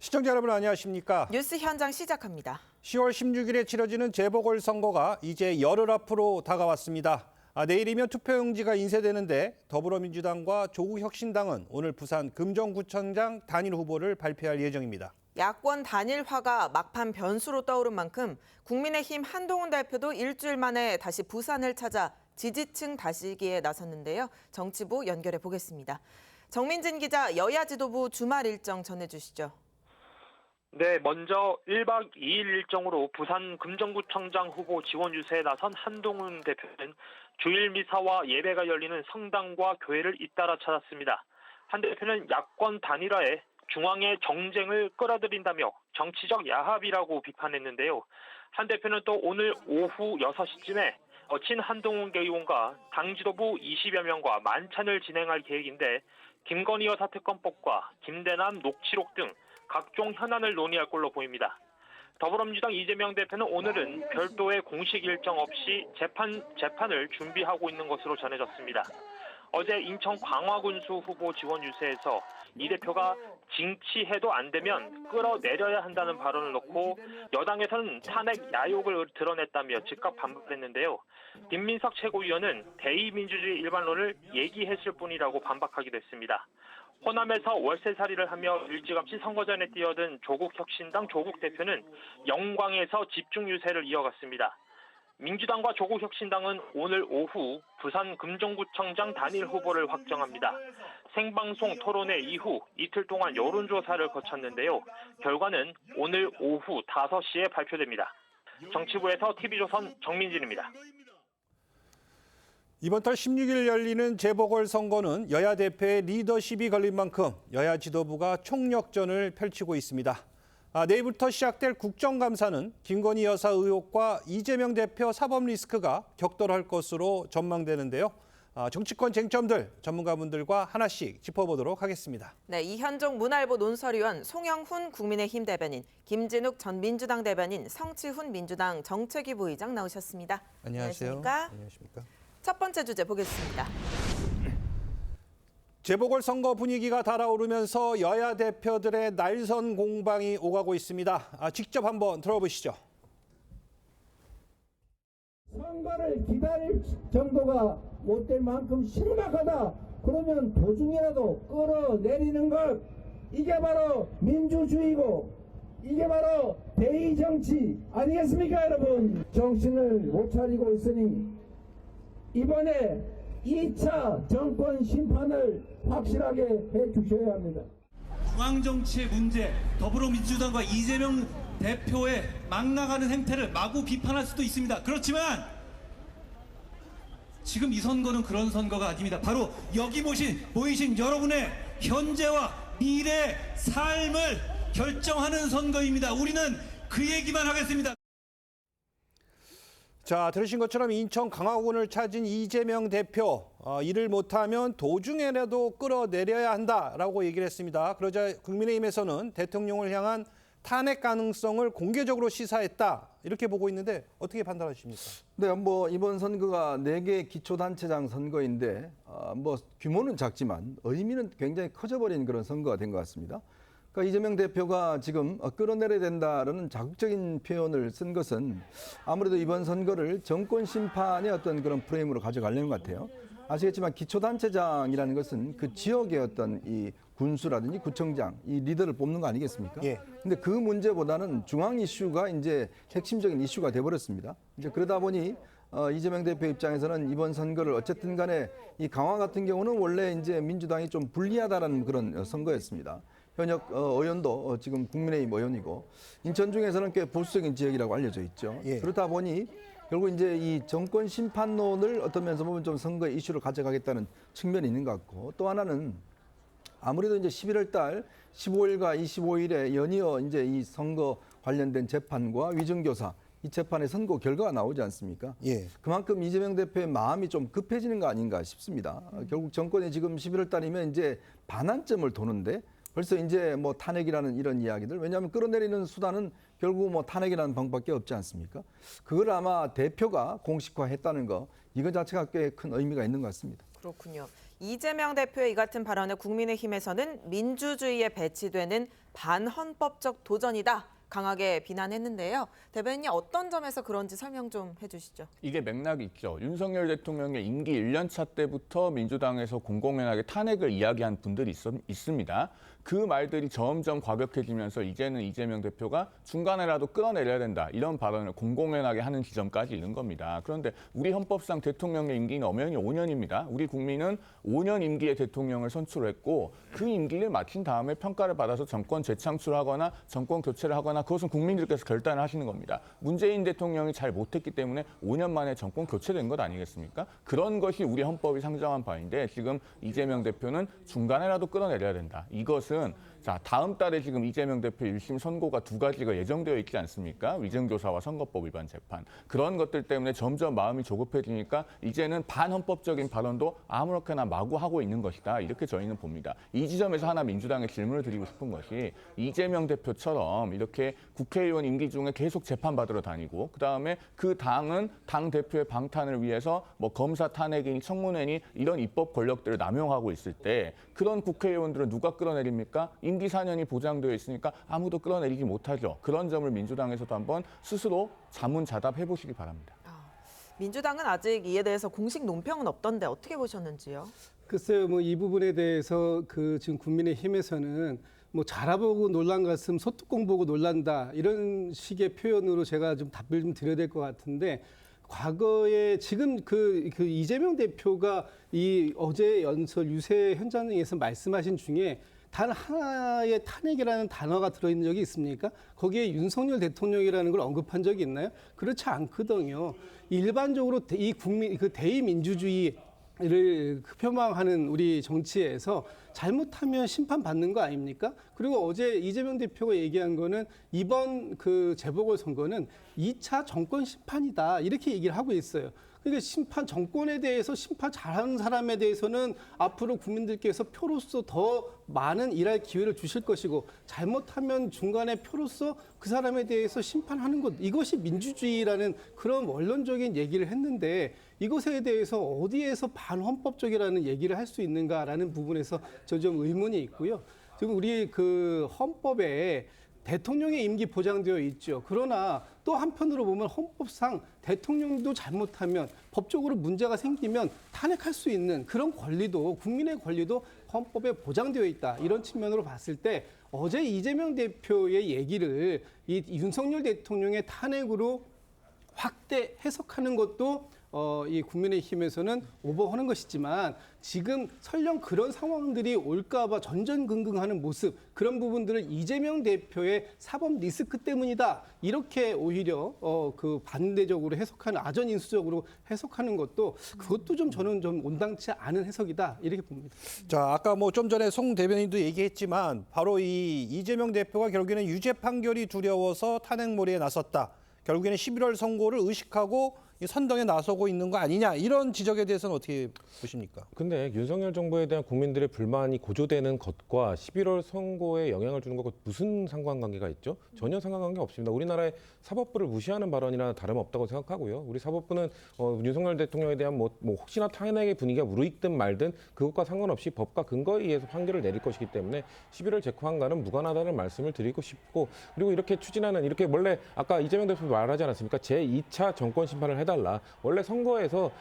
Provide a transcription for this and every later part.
시청자 여러분 안녕하십니까? 뉴스 현장 시작합니다. 10월 16일에 치러지는 재보궐선거가 이제 열흘 앞으로 다가왔습니다. 내일이면 투표용지가 인쇄되는데 더불어민주당과 조국혁신당은 오늘 부산 금정구청장 단일 후보를 발표할 예정입니다. 야권 단일화가 막판 변수로 떠오른 만큼 국민의힘 한동훈 대표도 일주일 만에 다시 부산을 찾아 지지층 다지기에 나섰는데요. 정치부 연결해 보겠습니다. 정민진 기자, 여야 지도부 주말 일정 전해주시죠. 네, 먼저 1박 2일 일정으로 부산 금정구청장 후보 지원 유세에 나선 한동훈 대표는 주일 미사와 예배가 열리는 성당과 교회를 잇따라 찾았습니다. 한 대표는 야권 단일화에 중앙의 정쟁을 끌어들인다며 정치적 야합이라고 비판했는데요. 한 대표는 또 오늘 오후 6시쯤에 친한동훈 의원과 당 지도부 20여 명과 만찬을 진행할 계획인데 김건희 여사 특검법과 김대남 녹취록 등 각종 현안을 논의할 걸로 보입니다. 더불어민주당 이재명 대표는 오늘은 별도의 공식 일정 없이 재판을 준비하고 있는 것으로 전해졌습니다. 어제 인천 광화군수 후보 지원 유세에서 이 대표가 징치해도 안 되면 끌어내려야 한다는 발언을 놓고 여당에서는 탄핵 야욕을 드러냈다며 즉각 반발했는데요. 김민석 최고위원은 대의민주주의 일반론을 얘기했을 뿐이라고 반박하기도 했습니다. 호남에서 월세살이를 하며 일찌감치 선거전에 뛰어든 조국혁신당 조국 대표는 영광에서 집중 유세를 이어갔습니다. 민주당과 조국혁신당은 오늘 오후 부산 금정구청장 단일 후보를 확정합니다. 생방송 토론회 이후 이틀 동안 여론조사를 거쳤는데요. 결과는 오늘 오후 5시에 발표됩니다. 정치부에서 TV조선 정민진입니다. 이번 달 16일 열리는 재보궐선거는 여야 대표의 리더십이 걸린 만큼 여야 지도부가 총력전을 펼치고 있습니다. 내일부터 시작될 국정감사는 김건희 여사 의혹과 이재명 대표 사법 리스크가 격돌할 것으로 전망되는데요. 정치권 쟁점들 전문가분들과 하나씩 짚어보도록 하겠습니다. 네, 이현종 문화일보 논설위원, 송영훈 국민의힘 대변인, 김진욱 전 민주당 대변인, 성치훈 민주당 정책위 부의장 나오셨습니다. 안녕하세요. 안녕하십니까? 첫 번째 주제 보겠습니다. 재보궐선거 분위기가 달아오르면서 여야 대표들의 날선 공방이 오가고 있습니다. 직접 한번 들어보시죠. 선거를 기다릴 정도가 못 될 만큼 심각하다. 그러면 도중이라도 끌어내리는 것, 이게 바로 민주주의고 이게 바로 대의정치 아니겠습니까, 여러분? 정신을 못 차리고 있으니 이번에 2차 정권 심판을 확실하게 해주셔야 합니다. 중앙정치의 문제, 더불어민주당과 이재명 대표의 막 나가는 행태를 마구 비판할 수도 있습니다. 그렇지만 지금 이 선거는 그런 선거가 아닙니다. 바로 여기 모이신 여러분의 현재와 미래의 삶을 결정하는 선거입니다. 우리는 그 얘기만 하겠습니다. 자, 들으신 것처럼 인천 강화군을 찾은 이재명 대표, 이를 못하면 도중에라도 끌어내려야 한다라고 얘기를 했습니다. 그러자 국민의힘에서는 대통령을 향한 탄핵 가능성을 공개적으로 시사했다, 이렇게 보고 있는데 어떻게 판단하십니까? 네, 이번 선거가 4개 기초단체장 선거인데 규모는 작지만 의미는 굉장히 커져버린 그런 선거가 된 것 같습니다. 그러니까 이재명 대표가 지금 끌어내려야 된다라는 자극적인 표현을 쓴 것은 아무래도 이번 선거를 정권 심판의 어떤 그런 프레임으로 가져가려는 것 같아요. 아시겠지만 기초단체장이라는 것은 그 지역의 어떤 이 군수라든지 구청장, 이 리더를 뽑는 거 아니겠습니까? 예. 근데 그 문제보다는 중앙 이슈가 이제 핵심적인 이슈가 돼버렸습니다. 이제 그러다 보니 이재명 대표 입장에서는 이번 선거를 어쨌든 간에 이 강화 같은 경우는 원래 이제 민주당이 좀 불리하다라는 그런 선거였습니다. 현역 의원도 지금 국민의힘 의원이고 인천 중에서는 꽤 보수적인 지역이라고 알려져 있죠. 예. 그렇다 보니 결국 이제 이 정권 심판론을 어떤 면에서 보면 좀 선거의 이슈로 가져가겠다는 측면이 있는 것 같고, 또 하나는 아무래도 이제 11월 달 15일과 25일에 연이어 이제 이 선거 관련된 재판과 위증교사 이 재판의 선고 결과가 나오지 않습니까? 예. 그만큼 이재명 대표의 마음이 좀 급해지는 거 아닌가 싶습니다. 결국 정권이 지금 11월 달이면 이제 반환점을 도는데 벌써 이제 뭐 탄핵이라는 이런 이야기들, 왜냐하면 끌어내리는 수단은 결국 뭐 탄핵이라는 방법밖에 없지 않습니까? 그걸 아마 대표가 공식화했다는 거, 이거 자체가 꽤 큰 의미가 있는 것 같습니다. 그렇군요. 이재명 대표의 이 같은 발언에 국민의힘에서는 민주주의에 배치되는 반헌법적 도전이다. 강하게 비난했는데요. 대변인이 어떤 점에서 그런지 설명 좀 해주시죠. 이게 맥락이 있죠. 윤석열 대통령의 임기 1년차 때부터 민주당에서 공공연하게 탄핵을 이야기한 분들이 있습니다. 그 말들이 점점 과격해지면서 이제는 이재명 대표가 중간에라도 끌어내려야 된다. 이런 발언을 공공연하게 하는 지점까지 이른 겁니다. 그런데 우리 헌법상 대통령의 임기는 엄연히 5년입니다. 우리 국민은 5년 임기의 대통령을 선출했고 그 임기를 마친 다음에 평가를 받아서 정권 재창출하거나 정권 교체를 하거나 그것은 국민들께서 결단을 하시는 겁니다. 문재인 대통령이 잘 못했기 때문에 5년 만에 정권 교체된 것 아니겠습니까? 그런 것이 우리 헌법이 상정한 바인데 지금 이재명 대표는 중간에라도 끌어내려야 된다. 이것은 자, 다음 달에 지금 이재명 대표 1심 선고가 2가지가 예정되어 있지 않습니까? 위증조사와 선거법 위반 재판. 그런 것들 때문에 점점 마음이 조급해지니까 이제는 반헌법적인 발언도 아무렇게나 마구 하고 있는 것이다. 이렇게 저희는 봅니다. 이 지점에서 하나 민주당에 질문을 드리고 싶은 것이 이재명 대표처럼 이렇게 국회의원 임기 중에 계속 재판받으러 다니고 그다음에 그 당은 당 대표의 방탄을 위해서 뭐 검사 탄핵이니 청문회니 이런 입법 권력들을 남용하고 있을 때 그런 국회의원들은 누가 끌어내립니까? 임기 4년이 보장되어 있으니까 아무도 끌어내리지 못하죠. 그런 점을 민주당에서도 한번 스스로 자문자답해 보시기 바랍니다. 민주당은 아직 이에 대해서 공식 논평은 없던데 어떻게 보셨는지요? 글쎄요, 뭐 이 부분에 대해서 지금 국민의힘에서는 뭐 자라보고 놀란 가슴 소뚜껑 보고 놀란다 이런 식의 표현으로 제가 좀 답을 좀 드려야 될 것 같은데 과거에 지금 그 이재명 대표가 이 어제 연설 유세 현장에서 말씀하신 중에 단 하나의 탄핵이라는 단어가 들어있는 적이 있습니까? 거기에 윤석열 대통령이라는 걸 언급한 적이 있나요? 그렇지 않거든요. 일반적으로 이 국민 대의민주주의를 표방하는 우리 정치에서 잘못하면 심판받는 거 아닙니까? 그리고 어제 이재명 대표가 얘기한 거는 이번 재보궐선거는 2차 정권 심판이다 이렇게 얘기를 하고 있어요. 그러니까 정권에 대해서 심판 잘하는 사람에 대해서는 앞으로 국민들께서 표로서 더 많은 일할 기회를 주실 것이고 잘못하면 중간에 표로서 그 사람에 대해서 심판하는 것 이것이 민주주의라는 그런 원론적인 얘기를 했는데 이것에 대해서 어디에서 반헌법적이라는 얘기를 할 수 있는가라는 부분에서 저 좀 의문이 있고요. 지금 우리 헌법에 대통령의 임기 보장되어 있죠. 그러나 또 한편으로 보면 헌법상 대통령도 잘못하면 법적으로 문제가 생기면 탄핵할 수 있는 그런 권리도 국민의 권리도 헌법에 보장되어 있다. 이런 측면으로 봤을 때 어제 이재명 대표의 얘기를 이 윤석열 대통령의 탄핵으로 확대 해석하는 것도 이 국민의힘에서는 오버하는 것이지만 지금 설령 그런 상황들이 올까봐 전전긍긍하는 모습 그런 부분들을 이재명 대표의 사법 리스크 때문이다 이렇게 오히려 반대적으로 해석하는 아전인수적으로 해석하는 것도 그것도 저는 좀 온당치 않은 해석이다 이렇게 봅니다. 자, 아까 뭐 좀 전에 송 대변인도 얘기했지만 바로 이 이재명 대표가 결국에는 유죄 판결이 두려워서 탄핵몰이에 나섰다. 결국에는 11월 선고를 의식하고 선동에 나서고 있는 거 아니냐 이런 지적에 대해서는 어떻게 보십니까? 근데 윤석열 정부에 대한 국민들의 불만이 고조되는 것과 11월 선고에 영향을 주는 것과 무슨 상관관계가 있죠? 전혀 상관관계 없습니다. 우리나라의 사법부를 무시하는 발언이나 다름없다고 생각하고요. 우리 사법부는 윤석열 대통령에 대한 뭐 혹시나 탄핵의 분위기가 무르익든 말든 그것과 상관없이 법과 근거에 의해서 판결을 내릴 것이기 때문에 11월 재판과는 무관하다는 말씀을 드리고 싶고 그리고 이렇게 추진하는 이렇게 원래 아까 이재명 대표 말하지 않았습니까? 제2차 정권 심판을 해달라. 원래 선거에서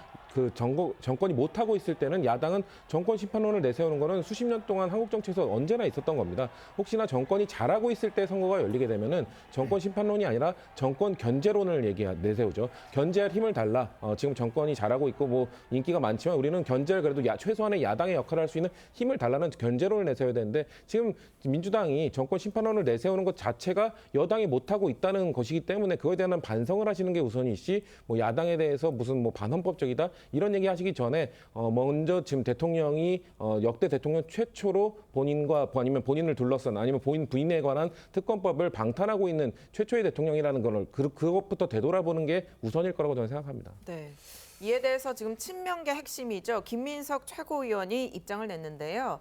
정권이 못하고 있을 때는 야당은 정권 심판론을 내세우는 거는 수십 년 동안 한국 정치에서 언제나 있었던 겁니다. 혹시나 정권이 잘하고 있을 때 선거가 열리게 되면은 정권 심판론이 아니라 정권 견제론을 내세우죠. 견제할 힘을 달라. 지금 정권이 잘하고 있고 뭐 인기가 많지만 우리는 견제를 그래도 최소한의 야당의 역할을 할 수 있는 힘을 달라는 견제론을 내세워야 되는데 지금 민주당이 정권 심판론을 내세우는 것 자체가 여당이 못하고 있다는 것이기 때문에 그거에 대한 반성을 하시는 게 우선이지 뭐 야당에 대해서 무슨 뭐 반헌법적이다 이런 얘기 하시기 전에 먼저 지금 대통령이 역대 대통령 최초로 본인과 아니면 본인을 둘러싼 아니면 본인 부인에 관한 특검법을 방탄하고 있는 최초의 대통령이라는 걸 그것부터 되돌아보는 게 우선일 거라고 저는 생각합니다. 네. 이에 대해서 지금 친명계 핵심이죠. 김민석 최고위원이 입장을 냈는데요.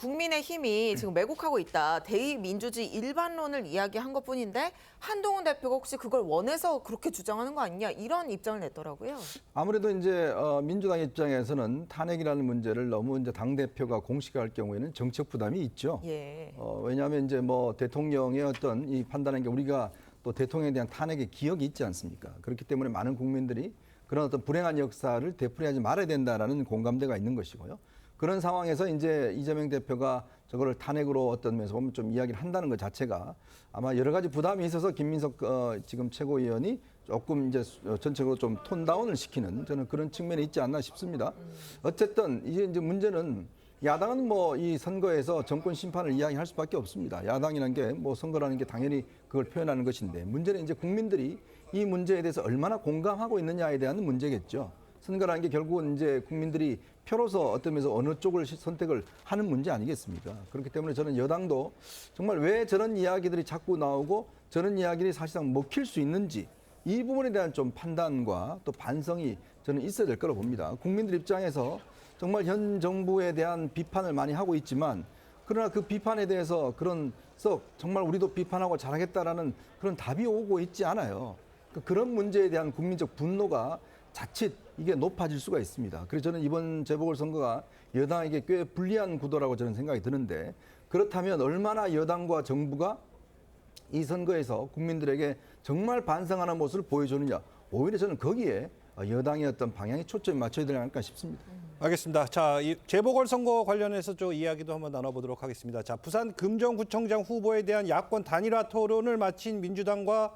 국민의힘이 지금 매국하고 있다. 대의민주주의 일반론을 이야기한 것뿐인데 한동훈 대표가 혹시 그걸 원해서 그렇게 주장하는 거 아니냐 이런 입장을 냈더라고요. 아무래도 이제 민주당 입장에서는 탄핵이라는 문제를 너무 이제 당 대표가 공식화할 경우에는 정책 부담이 있죠. 예. 왜냐하면 이제 뭐 대통령의 어떤 이 판단한 게 우리가 또 대통령에 대한 탄핵의 기억이 있지 않습니까? 그렇기 때문에 많은 국민들이 그런 어떤 불행한 역사를 되풀이하지 말아야 된다라는 공감대가 있는 것이고요. 그런 상황에서 이제 이재명 대표가 저거를 탄핵으로 어떤 면에서 보면 좀 이야기를 한다는 것 자체가 아마 여러 가지 부담이 있어서 김민석 지금 최고위원이 조금 이제 전체적으로 좀 톤다운을 시키는 저는 그런 측면이 있지 않나 싶습니다. 어쨌든 이제 문제는 야당은 뭐 이 선거에서 정권 심판을 이야기할 수밖에 없습니다. 야당이라는 게 뭐 선거라는 게 당연히 그걸 표현하는 것인데 문제는 이제 국민들이 이 문제에 대해서 얼마나 공감하고 있느냐에 대한 문제겠죠. 선거라는 게 결국은 이제 국민들이 표로서 어떤 면에서 어느 쪽을 선택을 하는 문제 아니겠습니까? 그렇기 때문에 저는 여당도 정말 왜 저런 이야기들이 자꾸 나오고 저런 이야기들이 사실상 먹힐 수 있는지 이 부분에 대한 좀 판단과 또 반성이 저는 있어야 될 거라고 봅니다. 국민들 입장에서 정말 현 정부에 대한 비판을 많이 하고 있지만 그러나 그 비판에 대해서 그런 정말 우리도 비판하고 잘하겠다라는 그런 답이 오고 있지 않아요. 그런 문제에 대한 국민적 분노가 자칫 이게 높아질 수가 있습니다. 그래서 저는 이번 재보궐선거가 여당에게 꽤 불리한 구도라고 저는 생각이 드는데 그렇다면 얼마나 여당과 정부가 이 선거에서 국민들에게 정말 반성하는 모습을 보여주느냐 오히려 저는 거기에 여당의 어떤 방향이 초점이 맞춰야 되지 않을까 싶습니다. 알겠습니다. 자, 이 재보궐선거 관련해서 좀 이야기도 한번 나눠보도록 하겠습니다. 자, 부산 금정구청장 후보에 대한 야권 단일화 토론을 마친 민주당과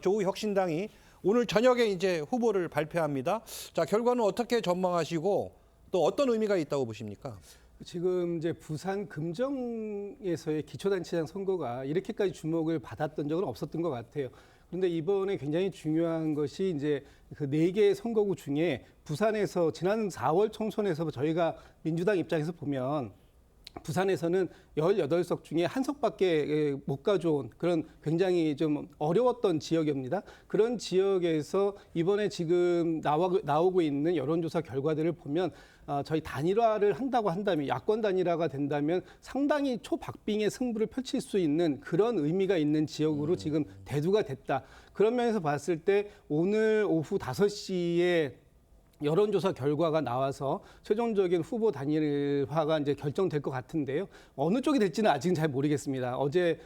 조국혁신당이 오늘 저녁에 이제 후보를 발표합니다. 자, 결과는 어떻게 전망하시고 또 어떤 의미가 있다고 보십니까? 지금 이제 부산 금정에서의 기초단체장 선거가 이렇게까지 주목을 받았던 적은 없었던 것 같아요. 그런데 이번에 굉장히 중요한 것이 이제 그 4개의 선거구 중에 부산에서 지난 4월 총선에서 저희가 민주당 입장에서 보면 부산에서는 18석 중에 한 석밖에 못 가져온 그런 굉장히 좀 어려웠던 지역입니다. 그런 지역에서 이번에 지금 나오고 있는 여론조사 결과들을 보면 저희 단일화를 한다고 한다면 야권 단일화가 된다면 상당히 초박빙의 승부를 펼칠 수 있는 그런 의미가 있는 지역으로 지금 대두가 됐다. 그런 면에서 봤을 때 오늘 오후 5시에 여론조사 결과가 나와서 최종적인 후보 단일화가 이제 결정될 것 같은데요. 어느 쪽이 될지는 아직은 잘 모르겠습니다. 어제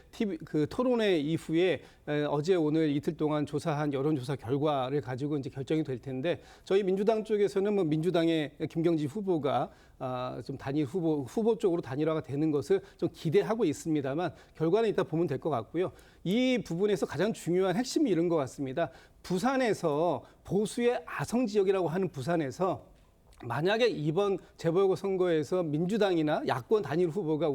그 토론회 이후에 어제 오늘 이틀 동안 조사한 여론조사 결과를 가지고 이제 결정이 될 텐데 저희 민주당 쪽에서는 뭐 민주당의 김경지 후보가 좀 단일 후보 쪽으로 단일화가 되는 것을 좀 기대하고 있습니다만 결과는 이따 보면 될 것 같고요. 이 부분에서 가장 중요한 핵심이 이런 것 같습니다. 부산에서 보수의 아성 지역이라고 하는 부산에서 만약에 이번 재보궐선거에서 민주당이나 야권 단일 후보가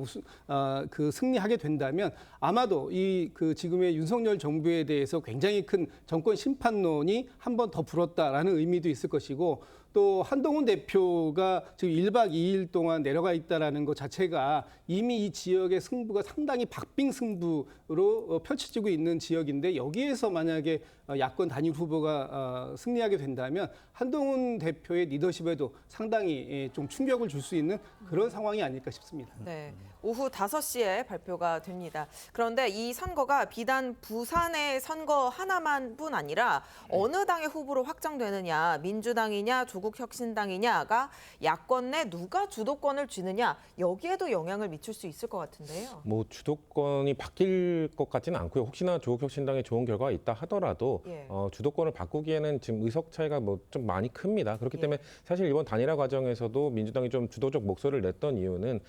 승리하게 된다면 아마도 그 지금의 윤석열 정부에 대해서 굉장히 큰 정권 심판론이 한 번 더 불었다라는 의미도 있을 것이고 또 한동훈 대표가 지금 1박 2일 동안 내려가 있다라는 것 자체가 이미 이 지역의 승부가 상당히 박빙 승부로 펼쳐지고 있는 지역인데 여기에서 만약에 야권 단일 후보가 승리하게 된다면 한동훈 대표의 리더십에도 상당히 좀 충격을 줄 수 있는 그런 상황이 아닐까 싶습니다. 네, 오후 5시에 발표가 됩니다. 그런데 이 선거가 비단 부산의 선거 하나만뿐 아니라 어느 당의 후보로 확정되느냐, 민주당이냐, 조국혁신당이냐가 야권 내 누가 주도권을 쥐느냐 여기에도 영향을 미칠 수 있을 것 같은데요. 뭐 주도권이 바뀔 것 같지는 않고요. 혹시나 조국혁신당에 좋은 결과가 있다 하더라도 예. 주도권을 바꾸기에는 지금 의석 차이가 뭐 좀 많이 큽니다. 그렇기 때문에 사실 이번 단일화 과정에서도 민주당이 좀 주도적 목소리를 냈던 이유는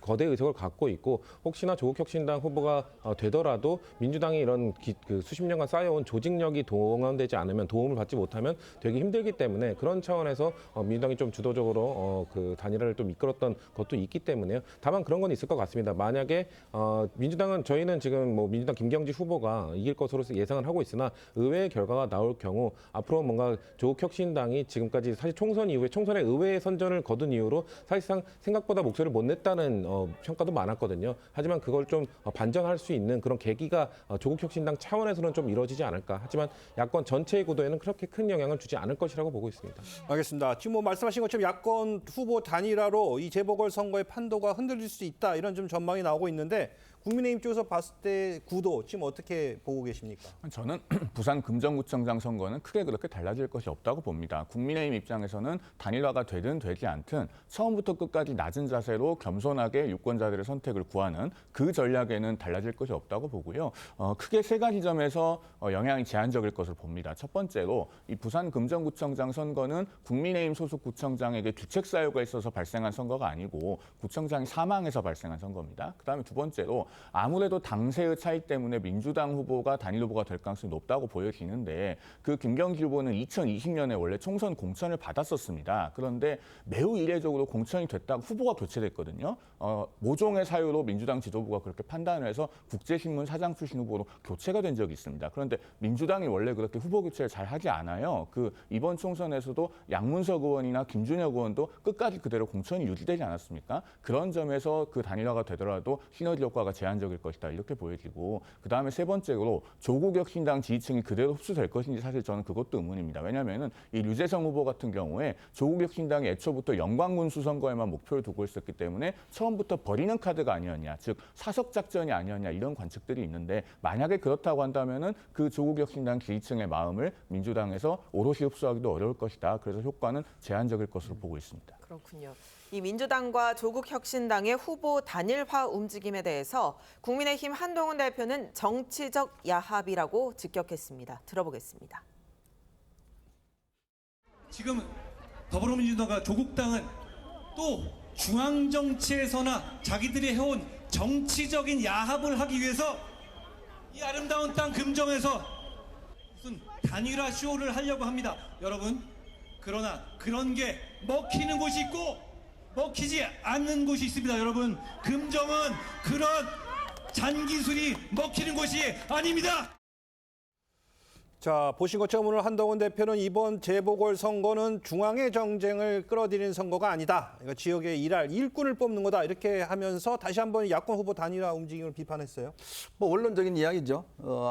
거대 의석을 갖고 있고 혹시나 조국혁신당 후보가 되더라도 민주당이 이런 그 수십 년간 쌓여온 조직력이 동원되지 않으면 도움을 받지 못하면 되게 힘들기 때문에 그런 차원에서 민주당이 좀 주도적으로 그 단일화를 좀 이끌었던 것도 있기 때문에요. 다만 그런 건 있을 것 같습니다. 만약에 민주당은 저희는 지금 뭐 민주당 김경지 후보가 이길 것으로 예상을 하고 있으나 의외의 결과가 나올 경우 앞으로 뭔가 조국혁신당이 지금까지 사실 총선 이후에 총선에 의외의 선전을 거둔 이후로 사실상 생각보다 목소리를 못 냈다는 평가도 여야도 많았거든요. 하지만 그걸 좀 반전할 수 있는 그런 계기가 조국혁신당 차원에서는 좀 이루어지지 않을까. 하지만 야권 전체의 구도에는 그렇게 큰 영향을 주지 않을 것이라고 보고 있습니다. 알겠습니다. 지금 뭐 말씀하신 것처럼 야권 후보 단일화로 이 재보궐선거의 판도가 흔들릴 수 있다 이런 좀 전망이 나오고 있는데 국민의힘 쪽에서 봤을 때 구도 지금 어떻게 보고 계십니까? 저는 부산 금정구청장 선거는 크게 그렇게 달라질 것이 없다고 봅니다. 국민의힘 입장에서는 단일화가 되든 되지 않든 처음부터 끝까지 낮은 자세로 겸손하게 유권자들의 선택을 구하는 그 전략에는 달라질 것이 없다고 보고요. 크게 세 가지 점에서 영향이 제한적일 것으로 봅니다. 첫 번째로 이 부산 금정구청장 선거는 국민의힘 소속 구청장에게 주책 사유가 있어서 발생한 선거가 아니고 구청장이 사망해서 발생한 선거입니다. 그다음에 두 번째로 아무래도 당세의 차이 때문에 민주당 후보가 단일 후보가 될 가능성이 높다고 보여지는데 그 김경길 후보는 2020년에 원래 총선 공천을 받았었습니다. 그런데 매우 이례적으로 공천이 됐다가 후보가 교체됐거든요. 모종의 사유로 민주당 지도부가 그렇게 판단을 해서 국제신문 사장 출신 후보로 교체가 된 적이 있습니다. 그런데 민주당이 원래 그렇게 후보 교체를 잘 하지 않아요. 이번 총선에서도 양문석 의원이나 김준혁 의원도 끝까지 그대로 공천이 유지되지 않았습니까? 그런 점에서 그 단일화가 되더라도 시너지 효과가 제한적일 것이다 이렇게 보여지고 그다음에 세 번째로 조국혁신당 지지층이 그대로 흡수될 것인지 사실 저는 그것도 의문입니다. 왜냐하면 이 류재성 후보 같은 경우에 조국혁신당이 애초부터 영광군수 선거에만 목표를 두고 있었기 때문에 처음부터 버리는 카드가 아니었냐, 즉 사석 작전이 아니었냐 이런 관측들이 있는데 만약에 그렇다고 한다면은 그 조국혁신당 지지층의 마음을 민주당에서 오롯이 흡수하기도 어려울 것이다. 그래서 효과는 제한적일 것으로 보고 있습니다. 그렇군요. 이 민주당과 조국혁신당의 후보 단일화 움직임에 대해서 국민의힘 한동훈 대표는 정치적 야합이라고 직격했습니다. 들어보겠습니다. 지금 더불어민주당과 조국당은 또 중앙정치에서나 자기들이 해온 정치적인 야합을 하기 위해서 이 아름다운 땅 금정에서 무슨 단일화 쇼를 하려고 합니다. 여러분, 그러나 그런 게 먹히는 곳이 있고 먹히지 않는 곳이 있습니다. 여러분, 금정은 그런 잔기술이 먹히는 곳이 아닙니다. 자, 보신 것처럼 오늘 한동훈 대표는 이번 재보궐선거는 중앙의 정쟁을 끌어들이는 선거가 아니다. 그러니까 지역의 일꾼을 뽑는 거다. 이렇게 하면서 다시 한번 야권 후보 단일화 움직임을 비판했어요. 뭐 원론적인 이야기죠.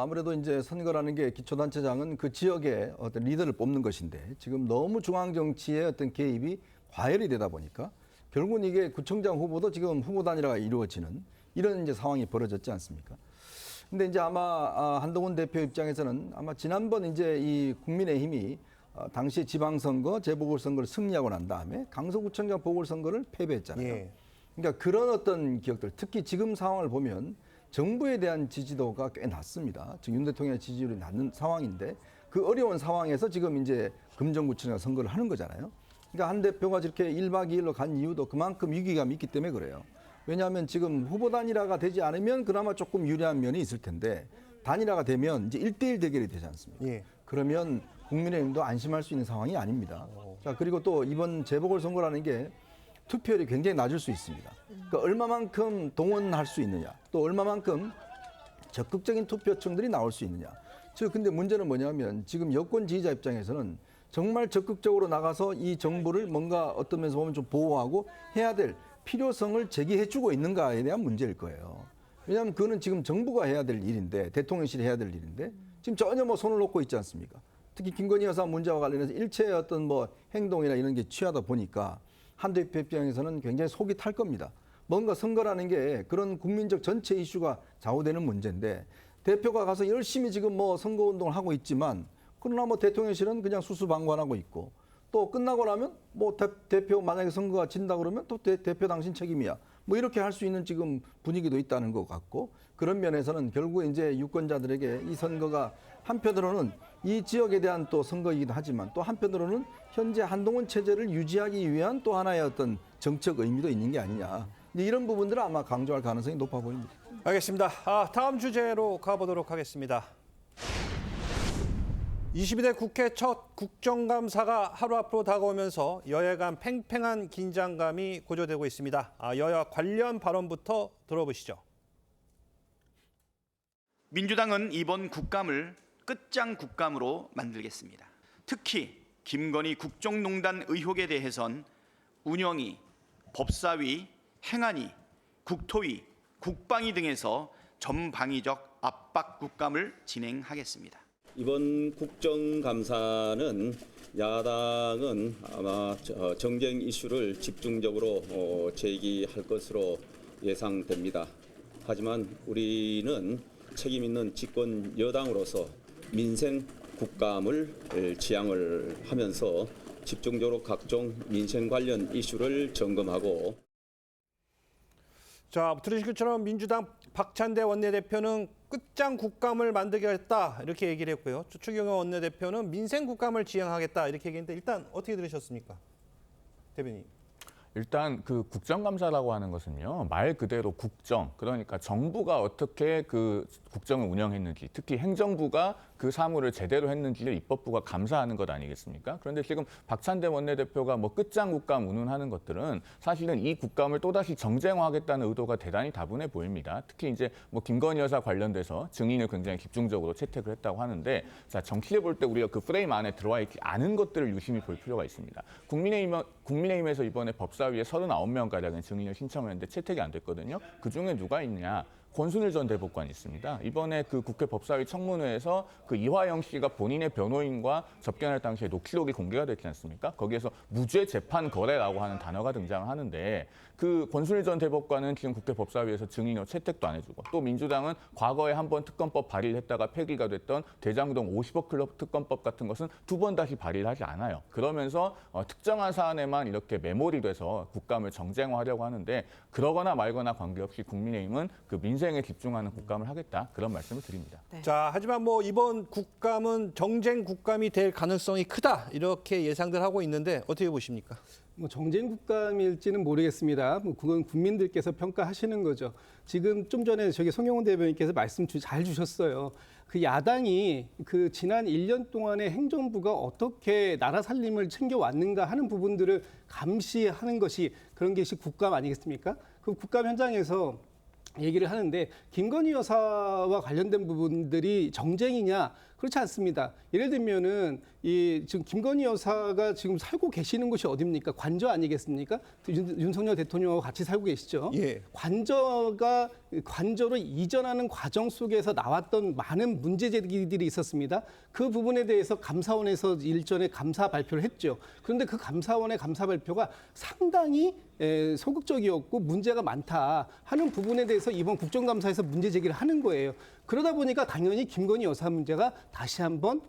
아무래도 이제 선거라는 게 기초단체장은 그 지역의 어떤 리더를 뽑는 것인데 지금 너무 중앙 정치의 어떤 개입이 과열이 되다 보니까 결국은 이게 구청장 후보도 지금 후보 단일화가 이루어지는 이런 이제 상황이 벌어졌지 않습니까? 근데 이제 아마 한동훈 대표 입장에서는 아마 지난번 이제 이 국민의힘이 당시 지방선거, 재보궐선거를 승리하고 난 다음에 강서구청장 보궐선거를 패배했잖아요. 예. 그러니까 그런 어떤 기억들, 특히 지금 상황을 보면 정부에 대한 지지도가 꽤 낮습니다. 지금 윤 대통령의 지지율이 낮은 상황인데 그 어려운 상황에서 지금 이제 금정구청장 선거를 하는 거잖아요. 그러니까 한 대표가 저렇게 1박 2일로 간 이유도 그만큼 위기감이 있기 때문에 그래요. 왜냐하면 지금 후보 단일화가 되지 않으면 그나마 조금 유리한 면이 있을 텐데 단일화가 되면 이제 1대1 대결이 되지 않습니까? 예. 그러면 국민의힘도 안심할 수 있는 상황이 아닙니다. 자, 그리고 또 이번 재보궐선거라는 게 투표율이 굉장히 낮을 수 있습니다. 그러니까 얼마만큼 동원할 수 있느냐, 또 얼마만큼 적극적인 투표층들이 나올 수 있느냐. 근데 문제는 뭐냐면 지금 여권 지지자 입장에서는 정말 적극적으로 나가서 이 정부를 뭔가 어떤 면에서 보면 좀 보호하고 해야 될 필요성을 제기해주고 있는가에 대한 문제일 거예요. 왜냐하면 그거는 지금 정부가 해야 될 일인데, 대통령실이 해야 될 일인데 지금 전혀 뭐 손을 놓고 있지 않습니까? 특히 김건희 여사 문제와 관련해서 일체의 어떤 뭐 행동이나 이런 게 취하다 보니까 한 대표 입장에서는 굉장히 속이 탈 겁니다. 뭔가 선거라는 게 그런 국민적 전체 이슈가 좌우되는 문제인데 대표가 가서 열심히 지금 뭐 선거운동을 하고 있지만 그러나 뭐 대통령실은 그냥 수수방관하고 있고 또 끝나고 나면 뭐 대표 만약에 선거가 진다 그러면 또 대표 당신 책임이야. 뭐 이렇게 할 수 있는 지금 분위기도 있다는 것 같고 그런 면에서는 결국 이제 유권자들에게 이 선거가 한편으로는 이 지역에 대한 또 선거이기도 하지만 또 한편으로는 현재 한동훈 체제를 유지하기 위한 또 하나의 어떤 정책 의미도 있는 게 아니냐. 이런 부분들을 아마 강조할 가능성이 높아 보입니다. 알겠습니다. 다음 주제로 가보도록 하겠습니다. 22대 국회 첫 국정감사가 하루 앞으로 다가오면서 여야 간 팽팽한 긴장감이 고조되고 있습니다. 여야 관련 발언부터 들어보시죠. 민주당은 이번 국감을 끝장 국감으로 만들겠습니다. 특히 김건희 국정농단 의혹에 대해선 운영위, 법사위, 행안위, 국토위, 국방위 등에서 전방위적 압박 국감을 진행하겠습니다. 이번 국정감사는 야당은 아마 정쟁 이슈를 집중적으로 제기할 것으로 예상됩니다. 하지만 우리는 책임 있는 집권 여당으로서 민생 국감을 지향을 하면서 집중적으로 각종 민생 관련 이슈를 점검하고. 자, 들으신 것처럼 민주당 박찬대 원내대표는 끝장 국감을 만들겠다 이렇게 얘기를 했고요. 추경호 원내대표는 민생 국감을 지향하겠다 이렇게 얘기했는데 일단 어떻게 들으셨습니까? 대변인. 일단 그 국정감사라고 하는 것은요, 말 그대로 국정, 그러니까 정부가 어떻게 그 국정을 운영했는지, 특히 행정부가 그 사무를 제대로 했는지를 입법부가 감사하는 것 아니겠습니까? 그런데 지금 박찬대 원내대표가 뭐 끝장 국감 운운하는 것들은 사실은 이 국감을 또다시 정쟁화하겠다는 의도가 대단히 다분해 보입니다. 특히 이제 뭐 김건희 여사 관련돼서 증인을 굉장히 집중적으로 채택을 했다고 하는데, 자, 정치를 볼 때 우리가 그 프레임 안에 들어와 있지 않은 것들을 유심히 볼 필요가 있습니다. 국민의힘에서 이번에 법사위에 39명가량의 증인을 신청했는데 채택이 안 됐거든요. 그중에 누가 있냐? 권순일 전 대법관이 있습니다. 이번에 그 국회 법사위 청문회에서 그 이화영 씨가 본인의 변호인과 접견할 당시에 녹취록이 공개가 됐지 않습니까? 거기에서 무죄 재판 거래라고 하는 단어가 등장을 하는데, 그 권순일 전 대법관은 지금 국회 법사위에서 증인으로 채택도 안 해주고, 또 민주당은 과거에 한 번 특검법 발의를 했다가 폐기가 됐던 대장동 50억 클럽 특검법 같은 것은 두 번 다시 발의를 하지 않아요. 그러면서 특정한 사안에만 이렇게 매몰이 돼서 국감을 정쟁화하려고 하는데, 그러거나 말거나 관계없이 국민의힘은 그 민생에 집중하는 국감을 하겠다, 그런 말씀을 드립니다. 네. 자, 하지만 뭐 이번 국감은 정쟁 국감이 될 가능성이 크다 이렇게 예상들 하고 있는데 어떻게 보십니까? 뭐 정쟁 국감일지는 모르겠습니다. 뭐 그건 국민들께서 평가하시는 거죠. 지금 좀 전에 저기 송영훈 대변인께서 말씀 잘 주셨어요. 그 야당이 그 지난 1년 동안에 행정부가 어떻게 나라 살림을 챙겨왔는가 하는 부분들을 감시하는 것이, 그런 것이 국감 아니겠습니까? 그 국감 현장에서 얘기를 하는데, 김건희 여사와 관련된 부분들이 정쟁이냐? 그렇지 않습니다. 예를 들면은 지금 김건희 여사가 지금 살고 계시는 곳이 어디입니까? 관저 아니겠습니까? 윤석열 대통령하고 같이 살고 계시죠. 예. 관저로 이전하는 과정 속에서 나왔던 많은 문제 제기들이 있었습니다. 그 부분에 대해서 감사원에서 일전에 감사 발표를 했죠. 그런데 그 감사원의 감사 발표가 상당히 소극적이었고 문제가 많다 하는 부분에 대해서 이번 국정감사에서 문제 제기를 하는 거예요. 그러다 보니까 당연히 김건희 여사 문제가 다시 한번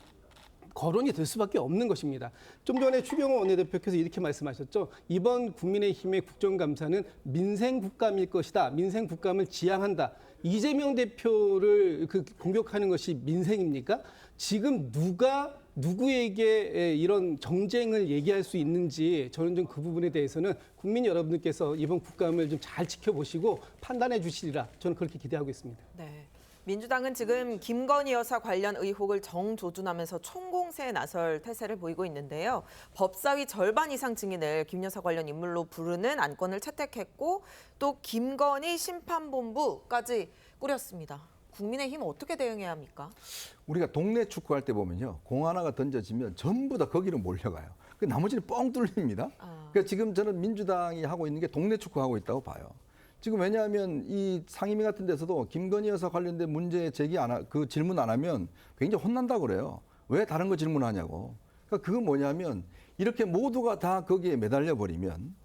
거론이 될 수밖에 없는 것입니다. 좀 전에 추경호 원내대표께서 이렇게 말씀하셨죠. 이번 국민의힘의 국정감사는 민생 국감일 것이다. 민생 국감을 지향한다. 이재명 대표를 공격하는 것이 민생입니까? 지금 누가 누구에게 이런 정쟁을 얘기할 수 있는지, 저는 좀 그 부분에 대해서는 국민 여러분들께서 이번 국감을 좀 잘 지켜보시고 판단해 주시리라, 저는 그렇게 기대하고 있습니다. 네. 민주당은 지금 김건희 여사 관련 의혹을 정조준하면서 총공세에 나설 태세를 보이고 있는데요. 법사위 절반 이상 증인을 김 여사 관련 인물로 부르는 안건을 채택했고, 또 김건희 심판본부까지 꾸렸습니다. 국민의힘 어떻게 대응해야 합니까? 우리가 동네 축구할 때 보면요, 공 하나가 던져지면 전부 다 거기로 몰려가요. 그 나머지는 뻥 뚫립니다. 그러니까 지금 저는 민주당이 하고 있는 게 동네 축구하고 있다고 봐요. 지금 왜냐하면 이 상임위 같은 데서도 김건희 여사 관련된 문제 제기 그 질문 안 하면 굉장히 혼난다고 그래요. 왜 다른 거 질문하냐고. 그러니까 그건 뭐냐면, 이렇게 모두가 다 거기에 매달려 버리면,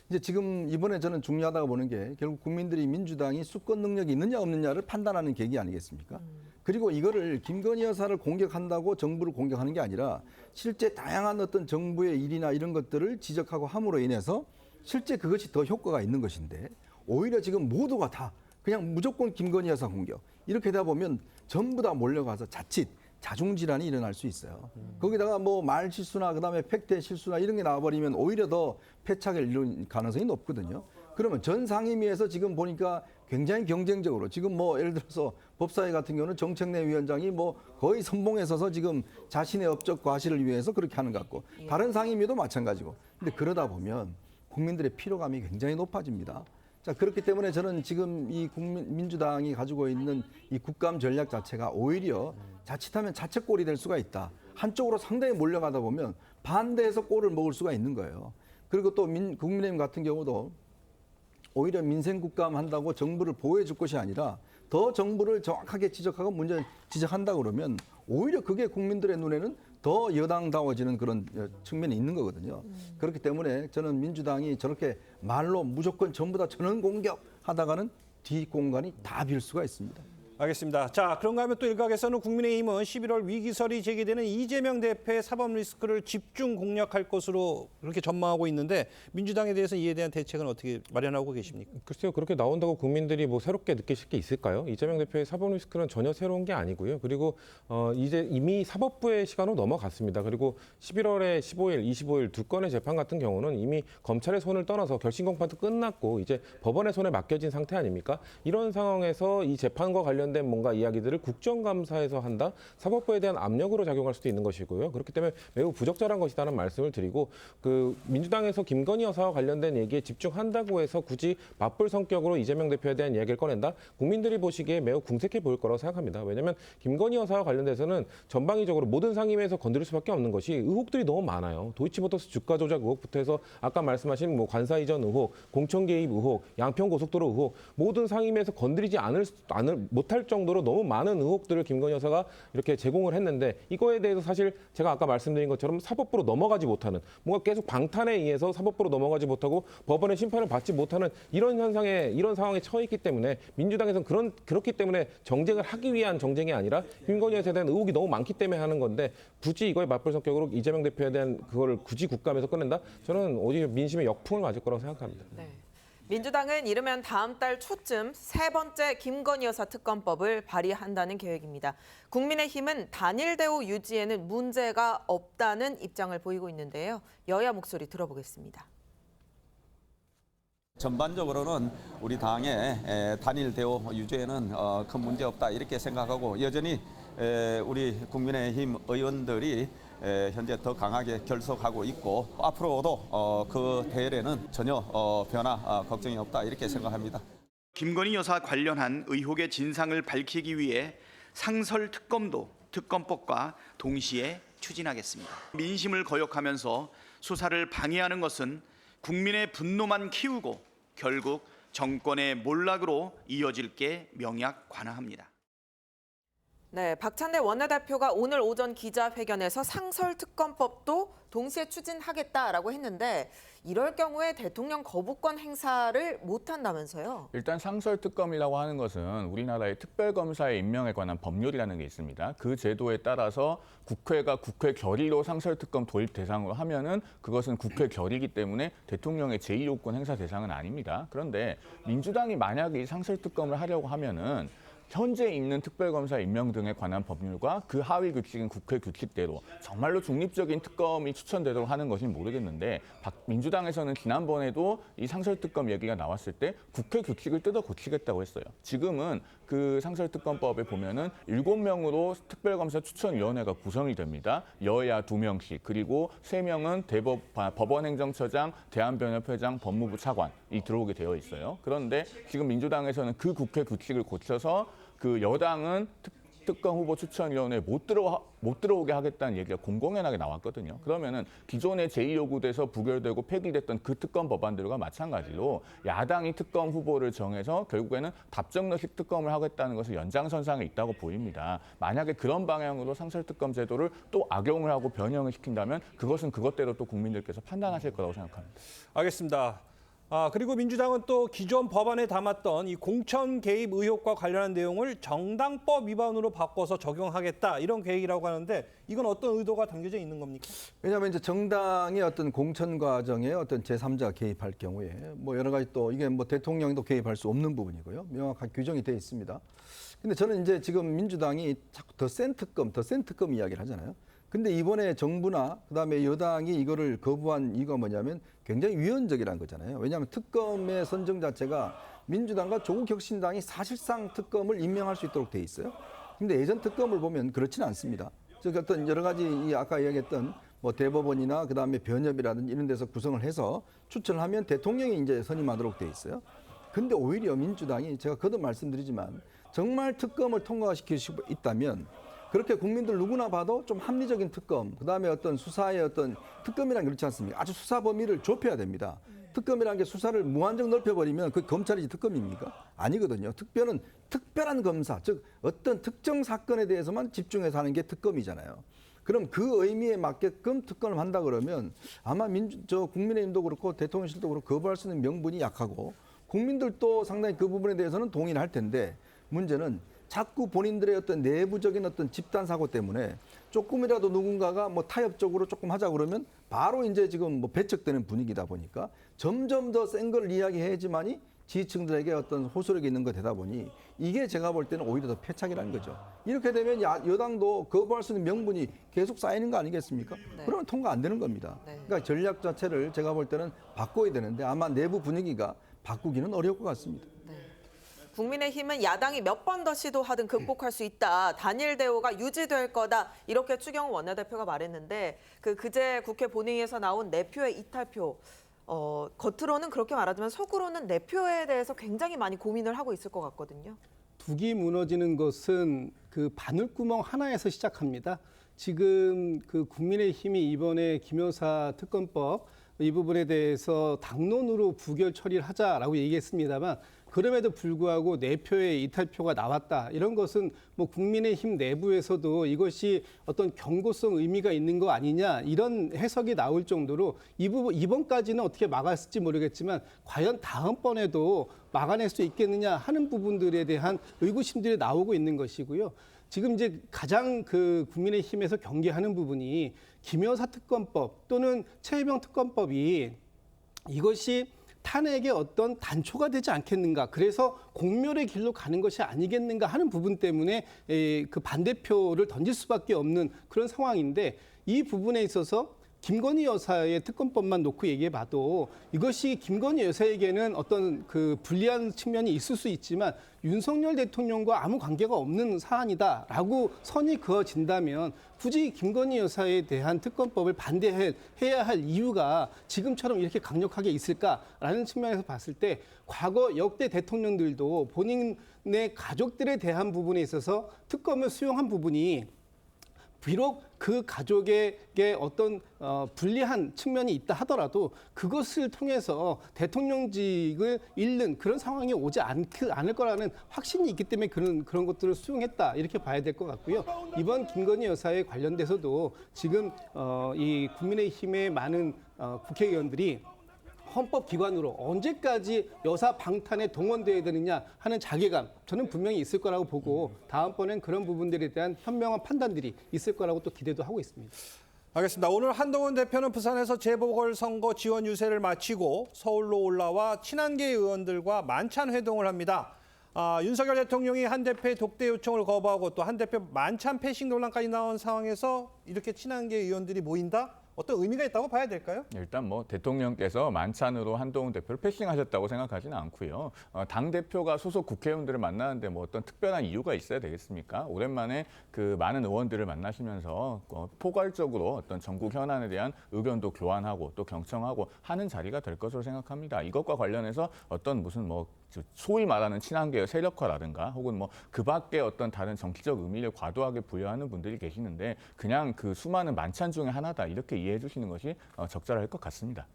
이제 지금 이번에 저는 중요하다고 보는 게, 결국 국민들이 민주당이 수권 능력이 있느냐 없느냐를 판단하는 계기 아니겠습니까? 그리고 이거를 김건희 여사를 공격한다고 정부를 공격하는 게 아니라, 실제 다양한 어떤 정부의 일이나 이런 것들을 지적하고 함으로 인해서 실제 그것이 더 효과가 있는 것인데, 오히려 지금 모두가 다 그냥 무조건 김건희 여사 공격, 이렇게 되다 보면 전부 다 몰려가서 자칫 자중질환이 일어날 수 있어요. 거기다가 뭐 말 실수나 그다음에 팩트의 실수나 이런 게 나와버리면 오히려 더 패착을 이룰 가능성이 높거든요. 그러면 전 상임위에서 지금 보니까 굉장히 경쟁적으로, 지금 뭐 예를 들어서 법사위 같은 경우는 정책내 위원장이 뭐 거의 선봉에 서서 지금 자신의 업적 과실을 위해서 그렇게 하는 것 같고, 다른 상임위도 마찬가지고. 근데 그러다 보면 국민들의 피로감이 굉장히 높아집니다. 자, 그렇기 때문에 저는 지금 이 민주당이 가지고 있는 이 국감 전략 자체가 오히려 자칫하면 자책골이 될 수가 있다. 한쪽으로 상당히 몰려가다 보면 반대해서 골을 먹을 수가 있는 거예요. 그리고 또 국민의힘 같은 경우도 오히려 민생국감 한다고 정부를 보호해 줄 것이 아니라 더 정부를 정확하게 지적하고 문제 지적한다 그러면 오히려 그게 국민들의 눈에는 더 여당다워지는 그런 측면이 있는 거거든요. 그렇기 때문에 저는 민주당이 저렇게 말로 무조건 전부 다 전원 공격하다가는 뒷공간이 다 빌 수가 있습니다. 알겠습니다. 자, 그런가 하면 또 일각에서는 국민의힘은 11월 위기설이 제기되는 이재명 대표의 사법 리스크를 집중 공략할 것으로 그렇게 전망하고 있는데 민주당에 대해서 이에 대한 대책은 어떻게 마련하고 계십니까? 글쎄요, 그렇게 나온다고 국민들이 뭐 새롭게 느끼실 게 있을까요? 이재명 대표의 사법 리스크는 전혀 새로운 게 아니고요. 그리고 이제 이미 사법부의 시간으로 넘어갔습니다. 그리고 11월에 15일, 25일 두 건의 재판 같은 경우는 이미 검찰의 손을 떠나서 결심 공판도 끝났고 이제 법원의 손에 맡겨진 상태 아닙니까? 이런 상황에서 이 재판과 관련된 뭔가 이야기들을 국정감사에서 한다? 사법부에 대한 압력으로 작용할 수도 있는 것이고요. 그렇기 때문에 매우 부적절한 것이라는 말씀을 드리고 그 민주당에서 김건희 여사와 관련된 얘기에 집중한다고 해서 굳이 맞불 성격으로 이재명 대표에 대한 이야기를 꺼낸다? 국민들이 보시기에 매우 궁색해 보일 거라고 생각합니다. 왜냐하면 김건희 여사와 관련돼서는 전방위적으로 모든 상임위에서 건드릴 수밖에 없는 것이 의혹들이 너무 많아요. 도이치모터스 주가 조작 의혹부터 해서 아까 말씀하신 뭐 관사 이전 의혹, 공천 개입 의혹, 양평 고속도로 의혹 모든 상임위에서 건드리지 못할 정도로 너무 많은 의혹들을 김건희 여사가 이렇게 제공을 했는데 이거에 대해서 사실 제가 아까 말씀드린 것처럼 사법부로 넘어가지 못하는 뭔가 계속 방탄에 의해서 사법부로 넘어가지 못하고 법원의 심판을 받지 못하는 이런 상황에 처해 있기 때문에 민주당에서는 그렇기 때문에 정쟁을 하기 위한 정쟁이 아니라 김건희 여사에 대한 의혹이 너무 많기 때문에 하는 건데 굳이 이거에 맞불 성격으로 이재명 대표에 대한 그거를 굳이 국감에서 꺼낸다? 저는 오히려 민심의 역풍을 맞을 거라고 생각합니다. 네. 민주당은 이르면 다음 달 초쯤 세 번째 김건희 여사 특검법을 발의한다는 계획입니다. 국민의힘은 단일 대우 유지에는 문제가 없다는 입장을 보이고 있는데요. 여야 목소리 들어보겠습니다. 전반적으로는 우리 당의 단일 대우 유지에는 큰 문제 없다 이렇게 생각하고 여전히 우리 국민의힘 의원들이 현재 더 강하게 결속하고 있고 앞으로도 그 대열에는 전혀 변화 걱정이 없다 이렇게 생각합니다. 김건희 여사 관련한 의혹의 진상을 밝히기 위해 상설 특검도 특검법과 동시에 추진하겠습니다. 민심을 거역하면서 수사를 방해하는 것은 국민의 분노만 키우고 결국 정권의 몰락으로 이어질 게 명약관화합니다. 네, 박찬대 원내대표가 오늘 오전 기자회견에서 상설특검법도 동시에 추진하겠다라고 했는데 이럴 경우에 대통령 거부권 행사를 못한다면서요? 일단 상설특검이라고 하는 것은 우리나라의 특별검사의 임명에 관한 법률이라는 게 있습니다. 그 제도에 따라서 국회가 국회 결의로 상설특검 도입 대상으로 하면은 그것은 국회 결의이기 때문에 대통령의 제2요건 행사 대상은 아닙니다. 그런데 민주당이 만약에 이 상설특검을 하려고 하면은 현재 있는 특별검사 임명 등에 관한 법률과 그 하위 규칙인 국회 규칙대로 정말로 중립적인 특검이 추천되도록 하는 것인지 모르겠는데 민주당에서는 지난번에도 이 상설특검 얘기가 나왔을 때 국회 규칙을 뜯어 고치겠다고 했어요. 지금은 그 상설특검법에 보면은 7명으로 특별검사 추천위원회가 구성이 됩니다. 여야 2명씩 그리고 3명은 법원행정처장, 대한변협회장, 법무부 차관이 들어오게 되어 있어요. 그런데 지금 민주당에서는 그 국회 규칙을 고쳐서 그 여당은 특검 후보 추천위원회에 못 들어오게 하겠다는 얘기가 공공연하게 나왔거든요. 그러면은 기존의 제2요구돼서 부결되고 폐기됐던 그 특검 법안들과 마찬가지로 야당이 특검 후보를 정해서 결국에는 답정너식 특검을 하겠다는 것을 연장선상에 있다고 보입니다. 만약에 그런 방향으로 상설특검 제도를 또 악용을 하고 변형을 시킨다면 그것은 그것대로 또 국민들께서 판단하실 거라고 생각합니다. 알겠습니다. 그리고 민주당은 또 기존 법안에 담았던 이 공천 개입 의혹과 관련한 내용을 정당법 위반으로 바꿔서 적용하겠다 이런 계획이라고 하는데 이건 어떤 의도가 담겨져 있는 겁니까? 왜냐하면 이제 정당의 어떤 공천 과정에 어떤 제3자가 개입할 경우에 뭐 여러 가지 또 이게 뭐 대통령도 개입할 수 없는 부분이고요. 명확한 규정이 되어 있습니다. 근데 저는 이제 지금 민주당이 자꾸 더 센 특검 이야기를 하잖아요. 근데 이번에 정부나 그다음에 여당이 이거를 거부한 이유가 뭐냐면 굉장히 위헌적이라는 거잖아요. 왜냐하면 특검의 선정 자체가 민주당과 조국혁신당이 사실상 특검을 임명할 수 있도록 돼 있어요. 근데 예전 특검을 보면 그렇지는 않습니다. 즉 어떤 여러 가지 아까 이야기했던 뭐 대법원이나 그다음에 변협이라든지 이런 데서 구성을 해서 추천을 하면 대통령이 이제 선임하도록 돼 있어요. 근데 오히려 민주당이 제가 거듭 말씀드리지만 정말 특검을 통과시킬 수 있다면 그렇게 국민들 누구나 봐도 좀 합리적인 특검, 그다음에 어떤 수사의 어떤 특검이란 그렇지 않습니까? 아주 수사 범위를 좁혀야 됩니다. 특검이라는 게 수사를 무한정 넓혀버리면 그 검찰이 특검입니까? 아니거든요. 특별은 특별한 검사, 즉 어떤 특정 사건에 대해서만 집중해서 하는 게 특검이잖아요. 그럼 그 의미에 맞게끔 특검을 한다 그러면 아마 국민의힘도 그렇고 대통령실도 그렇고 거부할 수 있는 명분이 약하고 국민들도 상당히 그 부분에 대해서는 동의를 할 텐데 문제는 자꾸 본인들의 어떤 내부적인 어떤 집단 사고 때문에 조금이라도 누군가가 뭐 타협적으로 조금 하자 그러면 바로 이제 지금 뭐 배척되는 분위기다 보니까 점점 더 센 걸 이야기해야지만이 지지층들에게 어떤 호소력이 있는 거 되다 보니 이게 제가 볼 때는 오히려 더 패착이라는 거죠. 이렇게 되면 여당도 거부할 수 있는 명분이 계속 쌓이는 거 아니겠습니까? 네. 그러면 통과 안 되는 겁니다. 네. 그러니까 전략 자체를 제가 볼 때는 바꿔야 되는데 아마 내부 분위기가 바꾸기는 어려울 것 같습니다. 국민의힘은 야당이 몇 번 더 시도하든 극복할 수 있다. 단일 대우가 유지될 거다. 이렇게 추경호 원내대표가 말했는데 그제 국회 본회의에서 나온 내표의 이탈표. 겉으로는 그렇게 말하지만 속으로는 내표에 대해서 굉장히 많이 고민을 하고 있을 것 같거든요. 둑이 무너지는 것은 그 바늘구멍 하나에서 시작합니다. 지금 그 국민의힘이 이번에 김여사 특검법 이 부분에 대해서 당론으로 부결 처리를 하자라고 얘기했습니다만 그럼에도 불구하고 내표의 이탈표가 나왔다. 이런 것은 뭐 국민의힘 내부에서도 이것이 어떤 경고성 의미가 있는 거 아니냐 이런 해석이 나올 정도로 이번까지는 어떻게 막았을지 모르겠지만 과연 다음번에도 막아낼 수 있겠느냐 하는 부분들에 대한 의구심들이 나오고 있는 것이고요. 지금 이제 가장 그 국민의힘에서 경계하는 부분이 김여사 특검법 또는 최혜병 특검법이 이것이 탄핵의 어떤 단초가 되지 않겠는가. 그래서 공멸의 길로 가는 것이 아니겠는가 하는 부분 때문에 그 반대표를 던질 수밖에 없는 그런 상황인데 이 부분에 있어서 김건희 여사의 특검법만 놓고 얘기해봐도 이것이 김건희 여사에게는 어떤 그 불리한 측면이 있을 수 있지만 윤석열 대통령과 아무 관계가 없는 사안이다라고 선이 그어진다면 굳이 김건희 여사에 대한 특검법을 반대해야 할 이유가 지금처럼 이렇게 강력하게 있을까라는 측면에서 봤을 때 과거 역대 대통령들도 본인의 가족들에 대한 부분에 있어서 특검을 수용한 부분이 비록 그 가족에게 어떤 불리한 측면이 있다 하더라도 그것을 통해서 대통령직을 잃는 그런 상황이 오지 않을 거라는 확신이 있기 때문에 그런 것들을 수용했다 이렇게 봐야 될 것 같고요. 이번 김건희 여사에 관련돼서도 지금 이 국민의힘의 많은 국회의원들이 헌법기관으로 언제까지 여사 방탄에 동원돼야 되느냐 하는 자괴감 저는 분명히 있을 거라고 보고 다음번엔 그런 부분들에 대한 현명한 판단들이 있을 거라고 또 기대도 하고 있습니다. 알겠습니다. 오늘 한동훈 대표는 부산에서 재보궐선거 지원 유세를 마치고 서울로 올라와 친한계 의원들과 만찬 회동을 합니다. 윤석열 대통령이 한 대표의 독대 요청을 거부하고 또 한 대표 만찬 패싱 논란까지 나온 상황에서 이렇게 친한계 의원들이 모인다? 어떤 의미가 있다고 봐야 될까요? 일단 뭐 대통령께서 만찬으로 한동훈 대표를 패싱하셨다고 생각하지는 않고요. 당 대표가 소속 국회의원들을 만나는데 뭐 어떤 특별한 이유가 있어야 되겠습니까? 오랜만에 그 많은 의원들을 만나시면서 포괄적으로 어떤 전국 현안에 대한 의견도 교환하고 또 경청하고 하는 자리가 될 것으로 생각합니다. 이것과 관련해서 어떤 무슨 뭐 소위 말하는 친한계의 세력화라든가 혹은 뭐 그 밖에 어떤 다른 정치적 의미를 과도하게 부여하는 분들이 계시는데 그냥 그 수많은 만찬 중에 하나다 이렇게 이해해 주시는 것이 적절할 것 같습니다.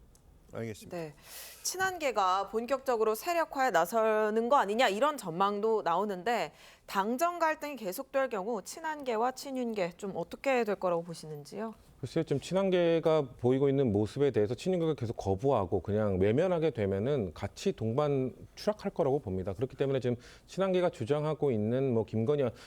알겠습니다. 네, 친한계가 본격적으로 세력화에 나서는 거 아니냐 이런 전망도 나오는데 당정 갈등이 계속될 경우 친한계와 친윤계 좀 어떻게 될 거라고 보시는지요? 글쎄요, 좀 친한계가 보이고 있는 모습에 대해서 친윤계가 계속 거부하고 그냥 외면하게 되면은 같이 동반 추락할 거라고 봅니다. 그렇기 때문에 지금 친한계가 주장하고 있는 뭐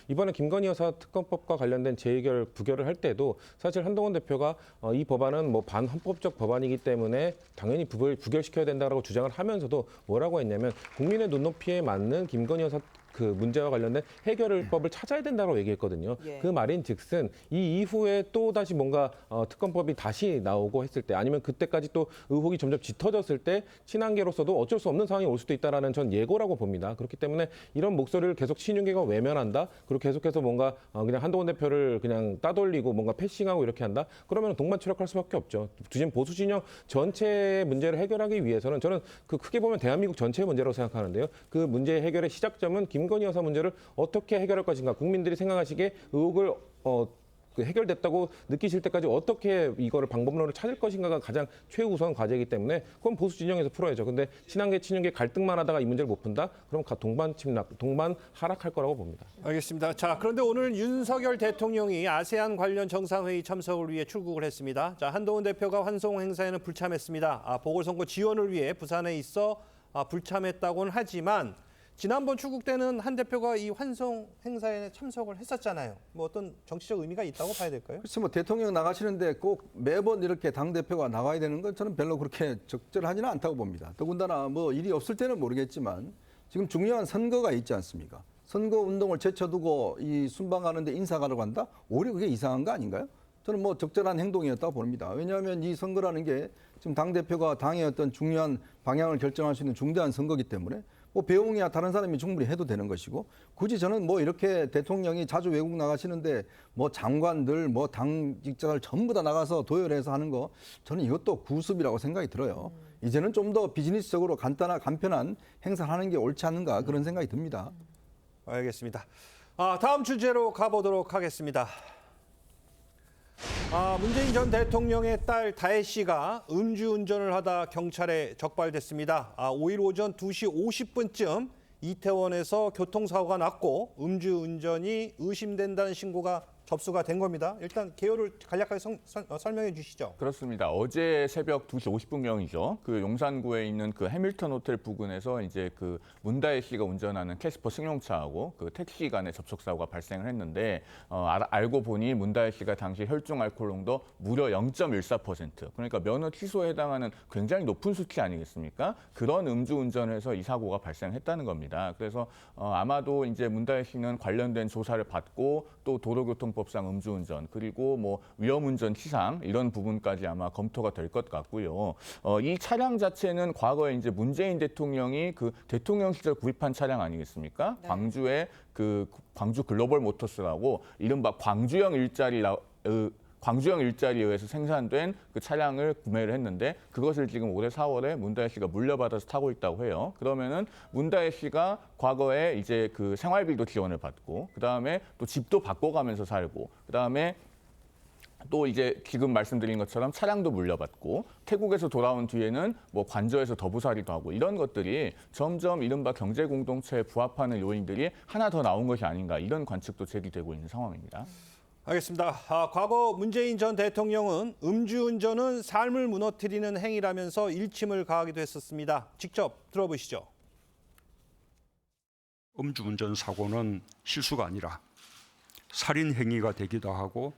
이번에 김건희 여사 특검법과 관련된 재의결 부결을 할 때도 사실 한동훈 대표가 이 법안은 뭐 반헌법적 법안이기 때문에 당연히 부결시켜야 된다라고 주장을 하면서도 뭐라고 했냐면 국민의 눈높이에 맞는 김건희 여사 그 문제와 관련된 해결법을 찾아야 된다고 얘기했거든요. 예. 그 말인즉슨 이 이후에 또 다시 뭔가 특검법이 다시 나오고 했을 때 아니면 그때까지 또 의혹이 점점 짙어졌을 때 친한계로서도 어쩔 수 없는 상황이 올 수도 있다라는 전 예고라고 봅니다. 그렇기 때문에 이런 목소리를 계속 친윤계가 외면한다. 그리고 계속해서 뭔가 그냥 한동훈 대표를 그냥 따돌리고 뭔가 패싱하고 이렇게 한다. 그러면 동반 추락할 수밖에 없죠. 지금 보수 진영 전체의 문제를 해결하기 위해서는 저는 그 크게 보면 대한민국 전체의 문제라고 생각하는데요. 그 문제 해결의 시작점은 김건희 여사 문제를 어떻게 해결할 것인가 국민들이 생각하시기에 의혹을 그 해결됐다고 느끼실 때까지 어떻게 이거를 방법론을 찾을 것인가가 가장 최우선 과제이기 때문에 그건 보수 진영에서 풀어야죠. 근데 친한계 친윤계 갈등만 하다가 이 문제를 못 푼다? 그럼 동반 침략, 동반 하락할 거라고 봅니다. 알겠습니다. 자, 그런데 오늘 윤석열 대통령이 아세안 관련 정상회의 참석을 위해 출국을 했습니다. 자, 한동훈 대표가 환송 행사에는 불참했습니다. 보궐선거 지원을 위해 부산에 있어 불참했다고는 하지만 지난번 출국 때는 한 대표가 이 환송 행사에 참석을 했었잖아요. 뭐 어떤 정치적 의미가 있다고 봐야 될까요? 글쎄 뭐 대통령 나가시는데 꼭 매번 이렇게 당 대표가 나가야 되는 건 저는 별로 그렇게 적절하지는 않다고 봅니다. 더군다나 뭐 일이 없을 때는 모르겠지만 지금 중요한 선거가 있지 않습니까? 선거 운동을 제쳐두고 이 순방하는데 인사 가러 간다? 오히려 그게 이상한 거 아닌가요? 저는 뭐 적절한 행동이었다고 봅니다. 왜냐하면 이 선거라는 게 지금 당 대표가 당의 어떤 중요한 방향을 결정할 수 있는 중대한 선거이기 때문에 뭐 배웅이야 다른 사람이 충분히 해도 되는 것이고 굳이 저는 뭐 이렇게 대통령이 자주 외국 나가시는데 뭐 장관들 뭐 당직자들 전부 다 나가서 도열해서 하는 거 저는 이것도 구습이라고 생각이 들어요. 이제는 좀 더 비즈니스적으로 간편한 행사를 하는 게 옳지 않는가 그런 생각이 듭니다. 알겠습니다. 다음 주제로 가보도록 하겠습니다. 문재인 전 대통령의 딸 다혜 씨가 음주운전을 하다 경찰에 적발됐습니다. 5일 오전 2시 50분쯤 이태원에서 교통사고가 났고 음주운전이 의심된다는 신고가 접수가 된 겁니다. 일단 개요를 간략하게 설명해 주시죠. 그렇습니다. 어제 새벽 2시 50분경이죠. 그 용산구에 있는 그 해밀턴 호텔 부근에서 이제 그 문다혜 씨가 운전하는 캐스퍼 승용차하고 그 택시 간의 접촉 사고가 발생을 했는데 알고 보니 문다혜 씨가 당시 혈중 알코올 농도 무려 0.14%. 그러니까 면허 취소에 해당하는 굉장히 높은 수치 아니겠습니까? 그런 음주운전을 해서 이 사고가 발생했다는 겁니다. 그래서 아마도 이제 문다혜 씨는 관련된 조사를 받고 또 도로교통법상 음주운전 그리고 뭐 위험운전 치상 이런 부분까지 아마 검토가 될 것 같고요. 이 차량 자체는 과거에 이제 문재인 대통령이 그 대통령 시절 구입한 차량 아니겠습니까? 네. 광주의 그 광주 글로벌 모터스라고 이른바 광주형 일자리에 의해서 생산된 그 차량을 구매를 했는데 그것을 지금 올해 4월에 문다혜 씨가 물려받아서 타고 있다고 해요. 그러면은 문다혜 씨가 과거에 이제 그 생활비도 지원을 받고 그다음에 또 집도 바꿔가면서 살고 그다음에 또 이제 지금 말씀드린 것처럼 차량도 물려받고 태국에서 돌아온 뒤에는 뭐 관저에서 더부살이도 하고 이런 것들이 점점 이른바 경제 공동체에 부합하는 요인들이 하나 더 나온 것이 아닌가 이런 관측도 제기되고 있는 상황입니다. 알겠습니다. 과거 문재인 전 대통령은 음주운전은 삶을 무너뜨리는 행위라면서 일침을 가하기도 했었습니다. 직접 들어보시죠. 음주운전 사고는 실수가 아니라 살인 행위가 되기도 하고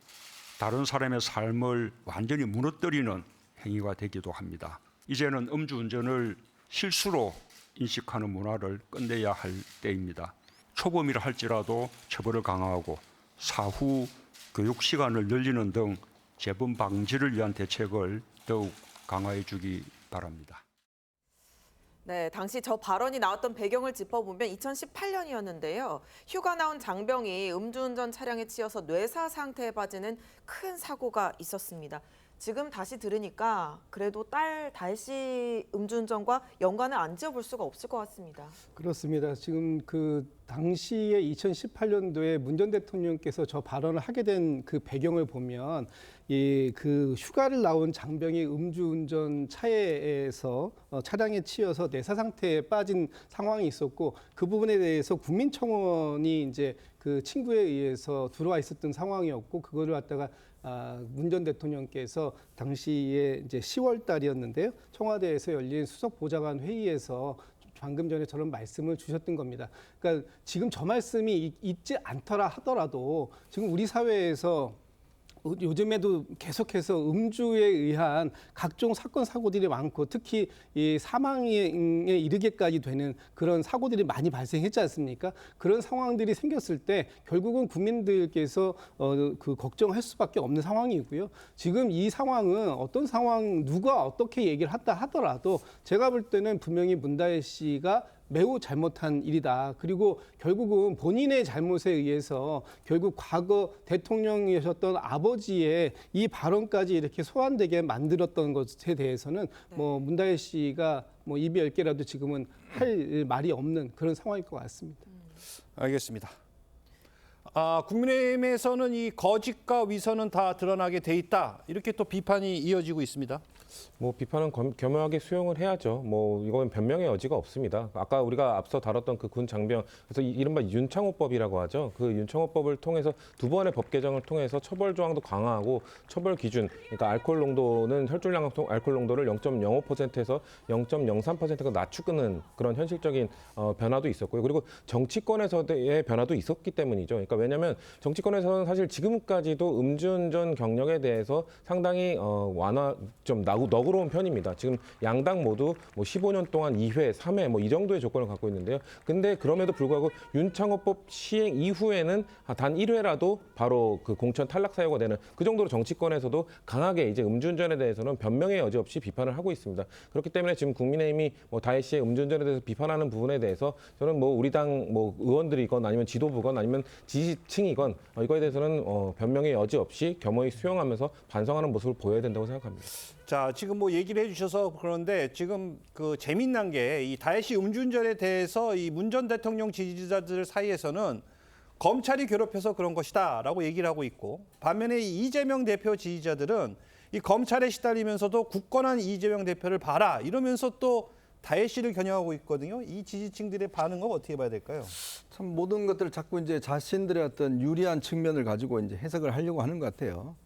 다른 사람의 삶을 완전히 무너뜨리는 행위가 되기도 합니다. 이제는 음주운전을 실수로 인식하는 문화를 끝내야 할 때입니다. 초범이라 할지라도 처벌을 강화하고 사후 교육 시간을 늘리는 등 재범 방지를 위한 대책을 더욱 강화해 주기 바랍니다. 네, 당시 저 발언이 나왔던 배경을 짚어보면 2018년이었는데요. 휴가 나온 장병이 음주운전 차량에 치여서 뇌사 상태에 빠지는 큰 사고가 있었습니다. 지금 다시 들으니까 그래도 딸 다혜 씨 음주운전과 연관을 안 지어볼 수가 없을 것 같습니다. 그렇습니다. 지금 그 당시에 2018년도에 문 전 대통령께서 저 발언을 하게 된 그 배경을 보면 그 휴가를 나온 장병이 음주운전 차에서 차량에 치여서 뇌사 상태에 빠진 상황이 있었고 그 부분에 대해서 국민청원이 이제 그 친구에 의해서 들어와 있었던 상황이었고 그거를 갖다가 문 전 대통령께서 당시에 이제 10월 달이었는데요. 청와대에서 열린 수석 보좌관 회의에서 방금 전에 저런 말씀을 주셨던 겁니다. 그러니까 지금 저 말씀이 있지 않더라 하더라도 지금 우리 사회에서 요즘에도 계속해서 음주에 의한 각종 사건 사고들이 많고 특히 이 사망에 이르게까지 되는 그런 사고들이 많이 발생했지 않습니까? 그런 상황들이 생겼을 때 결국은 국민들께서 그 걱정할 수밖에 없는 상황이고요. 지금 이 상황은 어떤 상황 누가 어떻게 얘기를 했다 하더라도 제가 볼 때는 분명히 문다혜 씨가 매우 잘못한 일이다. 그리고 결국은 본인의 잘못에 의해서 결국 과거 대통령이셨던 아버지의 이 발언까지 이렇게 소환되게 만들었던 것에 대해서는 뭐 문다혜 씨가 뭐 입이 10개라도 지금은 할 말이 없는 그런 상황일 것 같습니다. 알겠습니다. 국민의힘에서는 이 거짓과 위선은 다 드러나게 돼 있다. 이렇게 또 비판이 이어지고 있습니다. 뭐 비판은 겸허하게 수용을 해야죠. 뭐 이건 변명의 여지가 없습니다. 아까 우리가 앞서 다뤘던 그 군 장병, 그래서 이른바 윤창호법이라고 하죠. 그 윤창호법을 통해서 두 번의 법 개정을 통해서 처벌 조항도 강화하고 처벌 기준, 그러니까 알코올 농도는 혈중량 알코올 농도를 0.05%에서 0.03%가 낮추는 그런 현실적인 변화도 있었고요. 그리고 정치권에서의 변화도 있었기 때문이죠. 그러니까 왜냐하면 정치권에서는 사실 지금까지도 음주운전 경력에 대해서 상당히 좀 너그러운 편입니다. 지금 양당 모두 뭐 15년 동안 2회, 3회 뭐 이 정도의 조건을 갖고 있는데요. 근데 그럼에도 불구하고 윤창호법 시행 이후에는 단 1회라도 바로 그 공천 탈락 사유가 되는 그 정도로 정치권에서도 강하게 이제 음주운전에 대해서는 변명의 여지 없이 비판을 하고 있습니다. 그렇기 때문에 지금 국민의힘이 뭐 다혜 씨의 음주운전에 대해서 비판하는 부분에 대해서 저는 뭐 우리 당 뭐 의원들이건 아니면 지도부건 아니면 지지층이건 이거에 대해서는 변명의 여지 없이 겸허히 수용하면서 반성하는 모습을 보여야 된다고 생각합니다. 자, 지금 뭐 얘기를 해주셔서 그런데 지금 그 재밌는 게 이 다혜 씨 음주운전에 대해서 이 문 전 대통령 지지자들 사이에서는 검찰이 괴롭혀서 그런 것이다라고 얘기를 하고 있고, 반면에 이 이재명 대표 지지자들은 이 검찰에 시달리면서도 굳건한 이재명 대표를 봐라 이러면서 또 다혜 씨를 겨냥하고 있거든요. 이 지지층들의 반응은 어떻게 봐야 될까요? 참 모든 것들을 자꾸 이제 자신들의 어떤 유리한 측면을 가지고 이제 해석을 하려고 하는 것 같아요.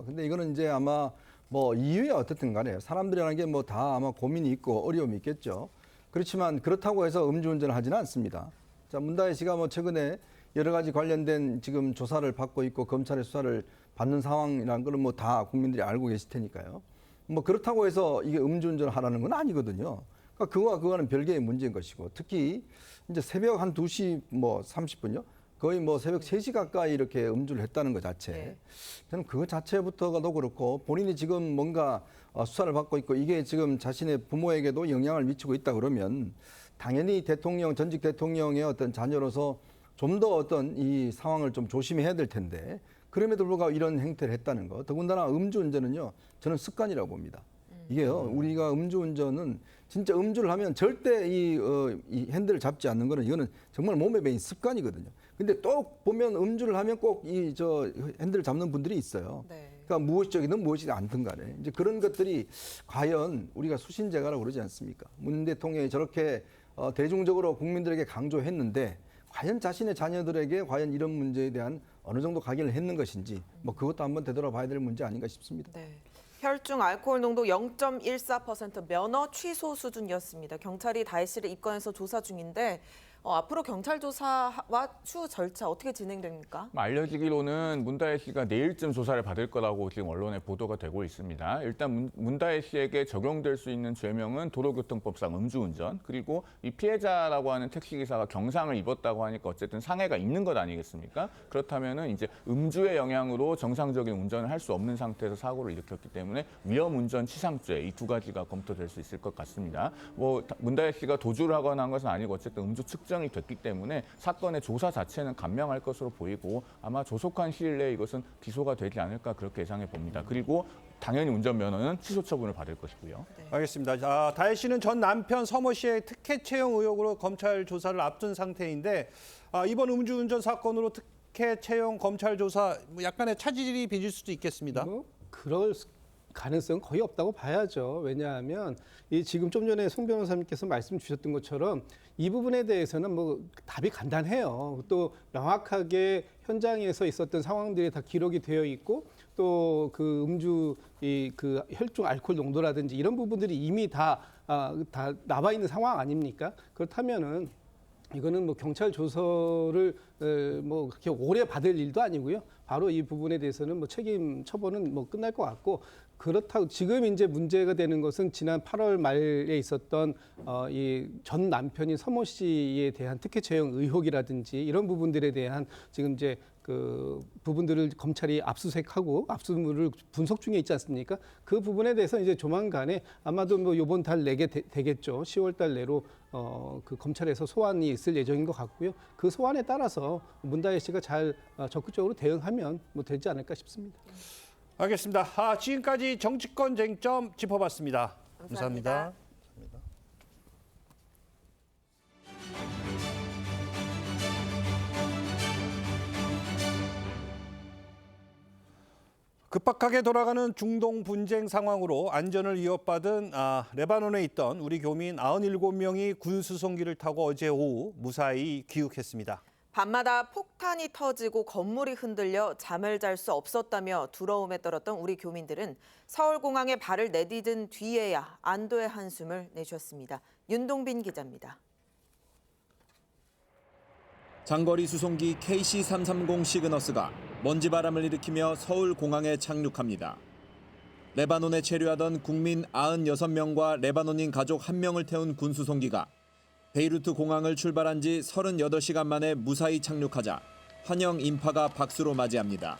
근데 이거는 이제 아마 뭐 이유야 어떻든 간에 사람들이라는 게 뭐 다 아마 고민이 있고 어려움이 있겠죠. 그렇지만 그렇다고 해서 음주운전을 하지는 않습니다. 자, 문다혜 씨가 뭐 최근에 여러 가지 관련된 지금 조사를 받고 있고 검찰의 수사를 받는 상황이라는 걸 뭐 다 국민들이 알고 계실 테니까요. 뭐 그렇다고 해서 이게 음주운전을 하라는 건 아니거든요. 그러니까 그거는 별개의 문제인 것이고, 특히 이제 새벽 한 2시 뭐 30분요. 거의 뭐 새벽 3시 가까이 이렇게 음주를 했다는 것 자체. 네. 저는 그 자체부터가도 그렇고 본인이 지금 뭔가 수사를 받고 있고 이게 지금 자신의 부모에게도 영향을 미치고 있다 그러면 당연히 전직 대통령의 어떤 자녀로서 좀 더 어떤 이 상황을 좀 조심해야 될 텐데 그럼에도 불구하고 이런 행태를 했다는 거. 더군다나 음주운전은요, 저는 습관이라고 봅니다. 이게요, 우리가 음주운전은 진짜 음주를 하면 절대 이 핸들을 잡지 않는 거는 이거는 정말 몸에 배인 습관이거든요. 근데 또 보면 음주를 하면 꼭 핸들을 잡는 분들이 있어요. 네. 그러니까 무의식적이든 무의식이 않든 간에 이제 그런 것들이 과연 우리가 수신제가라고 그러지 않습니까? 문 대통령이 저렇게 대중적으로 국민들에게 강조했는데 과연 자신의 자녀들에게 과연 이런 문제에 대한 어느 정도 각인을 했는 것인지 뭐 그것도 한번 되돌아봐야 될 문제 아닌가 싶습니다. 네. 혈중 알코올 농도 0.14% 면허 취소 수준이었습니다. 경찰이 다혜 씨를 입건해서 조사 중인데 앞으로 경찰 조사와 추후 절차 어떻게 진행됩니까? 알려지기로는 문다혜 씨가 내일쯤 조사를 받을 거라고 지금 언론에 보도가 되고 있습니다. 일단 문다혜 씨에게 적용될 수 있는 죄명은 도로교통법상 음주운전, 그리고 이 피해자라고 하는 택시기사가 경상을 입었다고 하니까 어쨌든 상해가 있는 것 아니겠습니까? 그렇다면은 이제 음주의 영향으로 정상적인 운전을 할 수 없는 상태에서 사고를 일으켰기 때문에 위험운전 치상죄 이 두 가지가 검토될 수 있을 것 같습니다. 뭐 문다혜 씨가 도주를 하거나 한 것은 아니고 어쨌든 음주 측정이 됐기 때문에 사건의 조사 자체는 감명할 것으로 보이고 아마 조속한 시일 내에 이것은 기소가 되지 않을까 그렇게 예상해 봅니다. 그리고 당연히 운전면허는 취소 처분을 받을 것이고요. 네. 알겠습니다. 다혜 씨는 전 남편 서모 씨의 특혜 채용 의혹으로 검찰 조사를 앞둔 상태인데 이번 음주운전 사건으로 특혜 채용 검찰 조사 뭐 약간의 차질이 빚을 수도 있겠습니다. 그럴 가능성은 거의 없다고 봐야죠. 왜냐하면 지금 좀 전에 송 변호사님께서 말씀 주셨던 것처럼 이 부분에 대해서는 뭐 답이 간단해요. 또 명확하게 현장에서 있었던 상황들이 다 기록이 되어 있고 또 그 음주 그 혈중 알코올 농도라든지 이런 부분들이 이미 다 나와 있는 상황 아닙니까? 그렇다면은 이거는 뭐 경찰 조서를 뭐 그렇게 오래 받을 일도 아니고요. 바로 이 부분에 대해서는 뭐 책임 처벌은 뭐 끝날 것 같고, 그렇다고 지금 이제 문제가 되는 것은 지난 8월 말에 있었던 이 전 남편인 서모 씨에 대한 특혜 채용 의혹이라든지 이런 부분들에 대한 지금 이제 그 부분들을 검찰이 압수수색하고 압수물을 분석 중에 있지 않습니까? 그 부분에 대해서 이제 조만간에 아마도 뭐 이번 달 내게 되겠죠. 10월 달 내로 그 검찰에서 소환이 있을 예정인 것 같고요. 그 소환에 따라서 문다혜 씨가 잘 적극적으로 대응하면 뭐 되지 않을까 싶습니다. 알겠습니다. 지금까지 정치권 쟁점 짚어봤습니다. 감사합니다. 감사합니다. 급박하게 돌아가는 중동 분쟁 상황으로 안전을 위협받은 레바논에 있던 우리 교민 97명이 군수송기를 타고 어제 오후 무사히 귀국했습니다. 밤마다 폭탄이 터지고 건물이 흔들려 잠을 잘 수 없었다며 두려움에 떨었던 우리 교민들은 서울공항에 발을 내디딘 뒤에야 안도의 한숨을 내쉬었습니다. 윤동빈 기자입니다. 장거리 수송기 KC-330 시그너스가 먼지바람을 일으키며 서울공항에 착륙합니다. 레바논에 체류하던 국민 96명과 레바논인 가족 1명을 태운 군수송기가 베이루트 공항을 출발한 지 38시간 만에 무사히 착륙하자 환영 인파가 박수로 맞이합니다.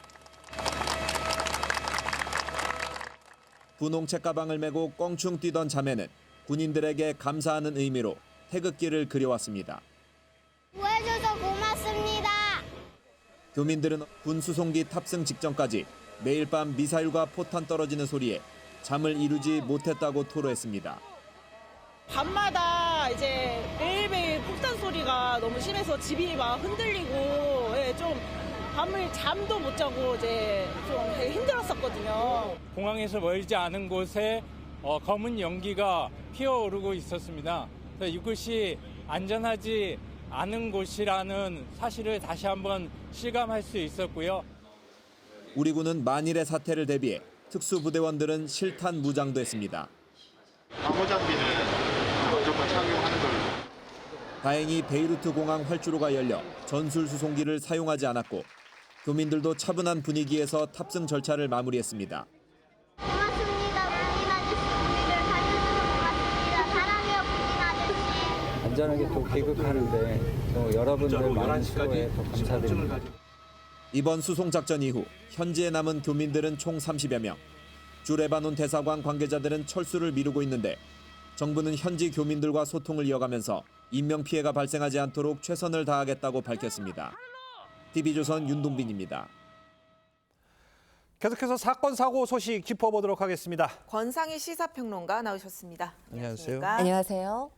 분홍색 가방을 메고 껑충 뛰던 자매는 군인들에게 감사하는 의미로 태극기를 그려왔습니다. 구해줘서 고맙습니다. 교민들은 군수송기 탑승 직전까지 매일 밤 미사일과 포탄 떨어지는 소리에 잠을 이루지 못했다고 토로했습니다. 밤마다 이제 매일매일 폭탄 소리가 너무 심해서 집이 막 흔들리고 좀 밤을 잠도 못 자고 이제 좀 되게 힘들었었거든요. 공항에서 멀지 않은 곳에 검은 연기가 피어오르고 있었습니다. 이곳이 안전하지 않은 곳이라는 사실을 다시 한번 실감할 수 있었고요. 우리 군은 만일의 사태를 대비해 특수부대원들은 실탄 무장됐습니다. 방호 장비는 무조건 착용하는 걸로. 다행히 베이루트 공항 활주로가 열려 전술 수송기를 사용하지 않았고 교민들도 차분한 분위기에서 탑승 절차를 마무리했습니다. 고맙습니다. 군인 아저씨 우리를 살려줘서 고맙습니다. 사랑해요 군인 아저씨. 안전하게 또 귀국하는데 또 여러분들 많은 수고에 더 감사드립니다. 이번 수송 작전 이후 현지에 남은 교민들은 총 30여 명. 주 레바논 대사관 관계자들은 철수를 미루고 있는데 정부는 현지 교민들과 소통을 이어가면서 인명 피해가 발생하지 않도록 최선을 다하겠다고 밝혔습니다. TV조선 윤동빈입니다. 계속해서 사건 사고 소식 짚어보도록 하겠습니다. 권상희 시사평론가 나오셨습니다. 안녕하세요. 안녕하세요.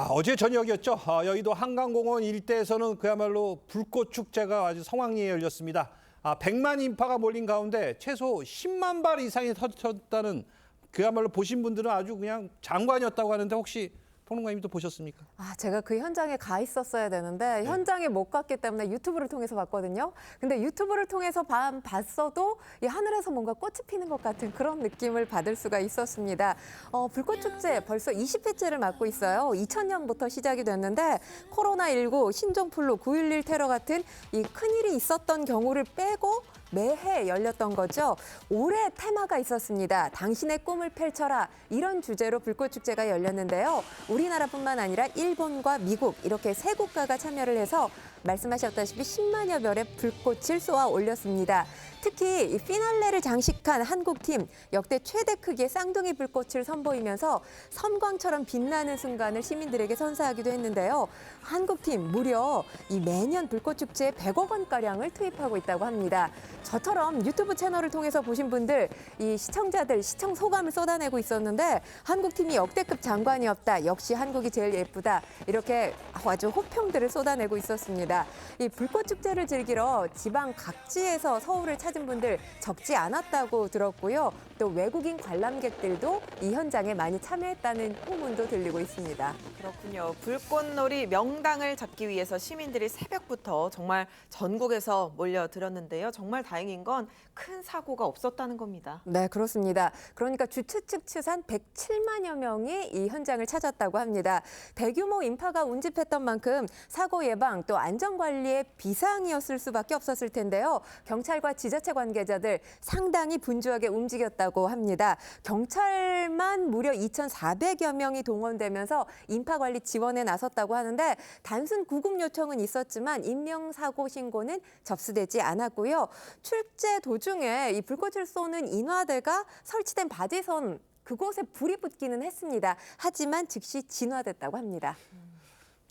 어제 저녁이었죠. 여의도 한강공원 일대에서는 그야말로 불꽃 축제가 아주 성황리에 열렸습니다. 100만 인파가 몰린 가운데 최소 10만 발 이상이 터졌다는 그야말로 보신 분들은 아주 그냥 장관이었다고 하는데 혹시 평론가님도 보셨습니까? 제가 그 현장에 가 있었어야 되는데 현장에 못 갔기 때문에 유튜브를 통해서 봤거든요. 근데 유튜브를 통해서 봤어도 이 하늘에서 뭔가 꽃이 피는 것 같은 그런 느낌을 받을 수가 있었습니다. 불꽃축제 벌써 20회째를 맞고 있어요. 2000년부터 시작이 됐는데 코로나19, 신종플루, 9.11 테러 같은 이 큰일이 있었던 경우를 빼고 매해 열렸던 거죠. 올해 테마가 있었습니다. 당신의 꿈을 펼쳐라. 이런 주제로 불꽃축제가 열렸는데요. 우리나라뿐만 아니라 일본과 미국 이렇게 세 국가가 참여를 해서 말씀하셨다시피 10만여 별의 불꽃을 쏘아 올렸습니다. 특히 이 피날레를 장식한 한국팀 역대 최대 크기의 쌍둥이 불꽃을 선보이면서 섬광처럼 빛나는 순간을 시민들에게 선사하기도 했는데요. 한국팀 무려 이 매년 불꽃축제에 100억 원가량을 투입하고 있다고 합니다. 저처럼 유튜브 채널을 통해서 보신 분들, 이 시청자들 시청 소감을 쏟아내고 있었는데 한국팀이 역대급 장관이었다. 역시 한국이 제일 예쁘다. 이렇게 아주 호평들을 쏟아내고 있었습니다. 이 불꽃축제를 즐기러 지방 각지에서 서울을 찾은 분들 적지 않았다고 들었고요. 또 외국인 관람객들도 이 현장에 많이 참여했다는 후문도 들리고 있습니다. 그렇군요. 불꽃놀이 명당을 잡기 위해서 시민들이 새벽부터 정말 전국에서 몰려들었는데요. 정말 다행인 건 큰 사고가 없었다는 겁니다. 네, 그렇습니다. 그러니까 주최 측 추산 107만여 명이 이 현장을 찾았다고 합니다. 대규모 인파가 운집했던 만큼 사고 예방 또 안전관리에 비상이었을 수밖에 없었을 텐데요. 경찰과 지자체 관계자들 상당히 분주하게 움직였다고 합니다. 경찰만 무려 2,400여 명이 동원되면서 인파관리 지원에 나섰다고 하는데 단순 구급 요청은 있었지만 인명사고 신고는 접수되지 않았고요. 출제 도중에 이 불꽃을 쏘는 인화대가 설치된 바지선 그곳에 불이 붙기는 했습니다. 하지만 즉시 진화됐다고 합니다.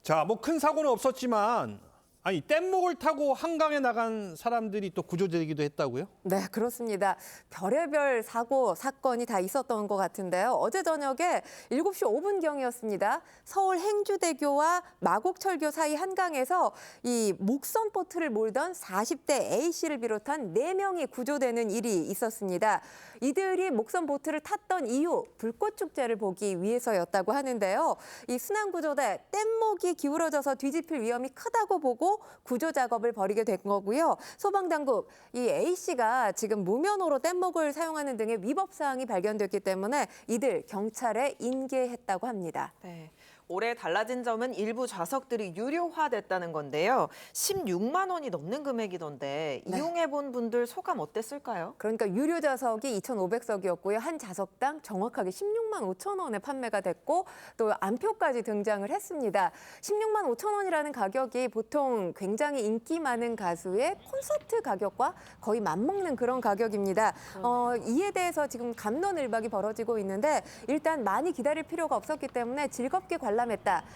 자, 뭐 큰 사고는 없었지만 아니 뗏목을 타고 한강에 나간 사람들이 또 구조되기도 했다고요? 네, 그렇습니다. 별의별 사고, 사건이 다 있었던 것 같은데요. 어제 저녁에 7시 5분경이었습니다. 서울 행주대교와 마곡철교 사이 한강에서 이 목선 보트를 몰던 40대 A씨를 비롯한 4명이 구조되는 일이 있었습니다. 이들이 목선 보트를 탔던 이유, 불꽃축제를 보기 위해서였다고 하는데요. 이 순환구조대 뗏목이 기울어져서 뒤집힐 위험이 크다고 보고 구조 작업을 벌이게 된 거고요. 소방당국, 이 A씨가 지금 무면허로 뗏목을 사용하는 등의 위법 사항이 발견됐기 때문에 이들 경찰에 인계했다고 합니다. 네. 올해 달라진 점은 일부 좌석들이 유료화됐다는 건데요. 16만 원이 넘는 금액이던데 네. 이용해본 분들 소감 어땠을까요? 그러니까 유료 좌석이 2,500석이었고요. 한 좌석당 정확하게 16만 5천 원에 판매가 됐고 또 안표까지 등장을 했습니다. 16만 5천 원이라는 가격이 보통 굉장히 인기 많은 가수의 콘서트 가격과 거의 맞먹는 그런 가격입니다. 이에 대해서 지금 갑론을박이 벌어지고 있는데 일단 많이 기다릴 필요가 없었기 때문에 즐겁게 관람했다.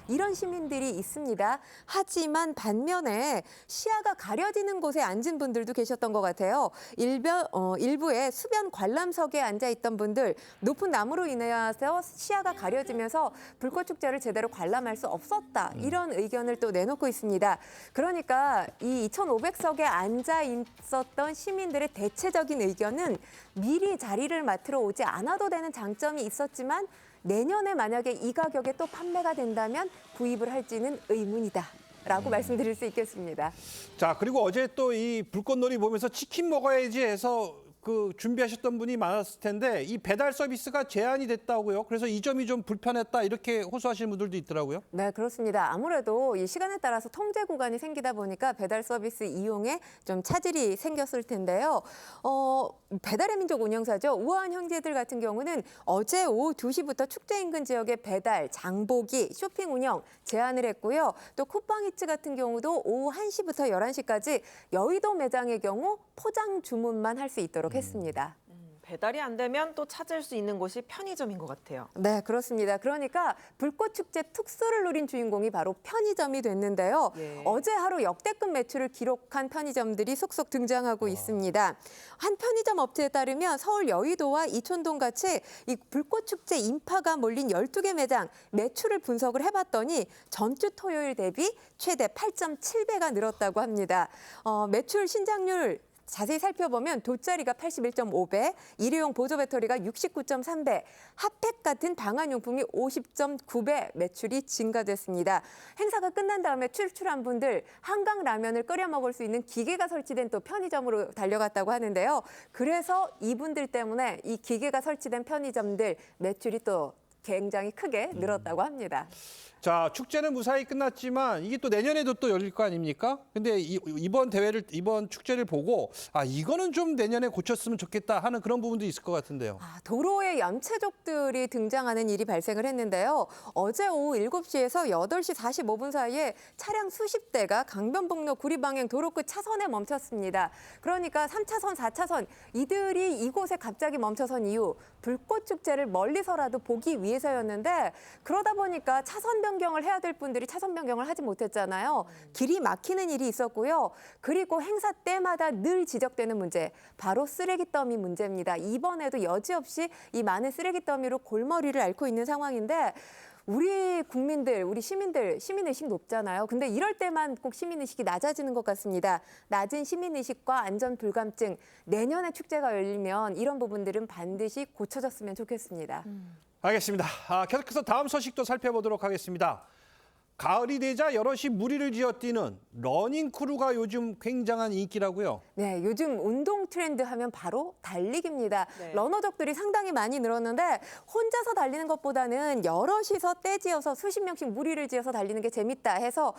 이런 시민들이 있습니다. 하지만 반면에 시야가 가려지는 곳에 앉은 분들도 계셨던 것 같아요. 일부의 수변 관람석에 앉아있던 분들, 높은 나무로 인해서 시야가 가려지면서 불꽃축제를 제대로 관람할 수 없었다. 이런 의견을 또 내놓고 있습니다. 그러니까 이 2,500석에 앉아 있었던 시민들의 대체적인 의견은 미리 자리를 맡으러 오지 않아도 되는 장점이 있었지만 내년에 만약에 이 가격에 또 판매가 된다면 구입을 할지는 의문이다라고 말씀드릴 수 있겠습니다. 자, 그리고 어제 또 이 불꽃놀이 보면서 치킨 먹어야지 해서 그 준비하셨던 분이 많았을 텐데 이 배달 서비스가 제한이 됐다고요. 그래서 이 점이 좀 불편했다 이렇게 호소하시는 분들도 있더라고요. 네, 그렇습니다. 아무래도 이 시간에 따라서 통제 구간이 생기다 보니까 배달 서비스 이용에 좀 차질이 생겼을 텐데요. 배달의 민족 운영사죠. 우아한 형제들 같은 경우는 어제 오후 2시부터 축제 인근 지역의 배달, 장보기, 쇼핑 운영 제한을 했고요. 또 쿠팡이츠 같은 경우도 오후 1시부터 11시까지 여의도 매장의 경우 포장 주문만 할 수 있도록 했습니다. 배달이 안 되면 또 찾을 수 있는 곳이 편의점인 것 같아요. 네, 그렇습니다. 그러니까 불꽃축제 특수를 누린 주인공이 바로 편의점이 됐는데요. 예. 어제 하루 역대급 매출을 기록한 편의점들이 속속 등장하고 있습니다. 한 편의점 업체에 따르면 서울 여의도와 이촌동 같이 이 불꽃축제 인파가 몰린 12개 매장 매출을 분석을 해봤더니 전주 토요일 대비 최대 8.7배가 늘었다고 합니다. 매출 신장률 자세히 살펴보면 돗자리가 81.5배, 일회용 보조 배터리가 69.3배, 핫팩 같은 방한용품이 50.9배 매출이 증가됐습니다. 행사가 끝난 다음에 출출한 분들 한강 라면을 끓여 먹을 수 있는 기계가 설치된 또 편의점으로 달려갔다고 하는데요. 그래서 이분들 때문에 이 기계가 설치된 편의점들 매출이 또 굉장히 크게 늘었다고 합니다. 자, 축제는 무사히 끝났지만 이게 또 내년에도 또 열릴 거 아닙니까? 근데 이번 축제를 보고 이거는 좀 내년에 고쳤으면 좋겠다 하는 그런 부분도 있을 것 같은데요. 도로에 연체족들이 등장하는 일이 발생을 했는데요. 어제 오후 7시에서 8시 45분 사이에 차량 수십 대가 강변북로 구리방향 도로 끝 차선에 멈췄습니다. 그러니까 3차선, 4차선 이들이 이곳에 갑자기 멈춰선 이유 불꽃축제를 멀리서라도 보기 위해서였는데 그러다 보니까 차선 변경을 해야 될 분들이 차선 변경을 하지 못했잖아요. 길이 막히는 일이 있었고요. 그리고 행사 때마다 늘 지적되는 문제, 바로 쓰레기 더미 문제입니다. 이번에도 여지없이 이 많은 쓰레기 더미로 골머리를 앓고 있는 상황인데 우리 국민들, 우리 시민들 시민의식 높잖아요. 근데 이럴 때만 꼭 시민의식이 낮아지는 것 같습니다. 낮은 시민의식과 안전불감증, 내년에 축제가 열리면 이런 부분들은 반드시 고쳐졌으면 좋겠습니다. 알겠습니다. 계속해서 다음 소식도 살펴보도록 하겠습니다. 가을이 되자 여럿이 무리를 지어뛰는 러닝크루가 요즘 굉장한 인기라고요. 네, 요즘 운동 트렌드 하면 바로 달리기입니다. 네. 러너족들이 상당히 많이 늘었는데 혼자서 달리는 것보다는 여럿이서 떼지어서 수십 명씩 무리를 지어서 달리는 게 재밌다 해서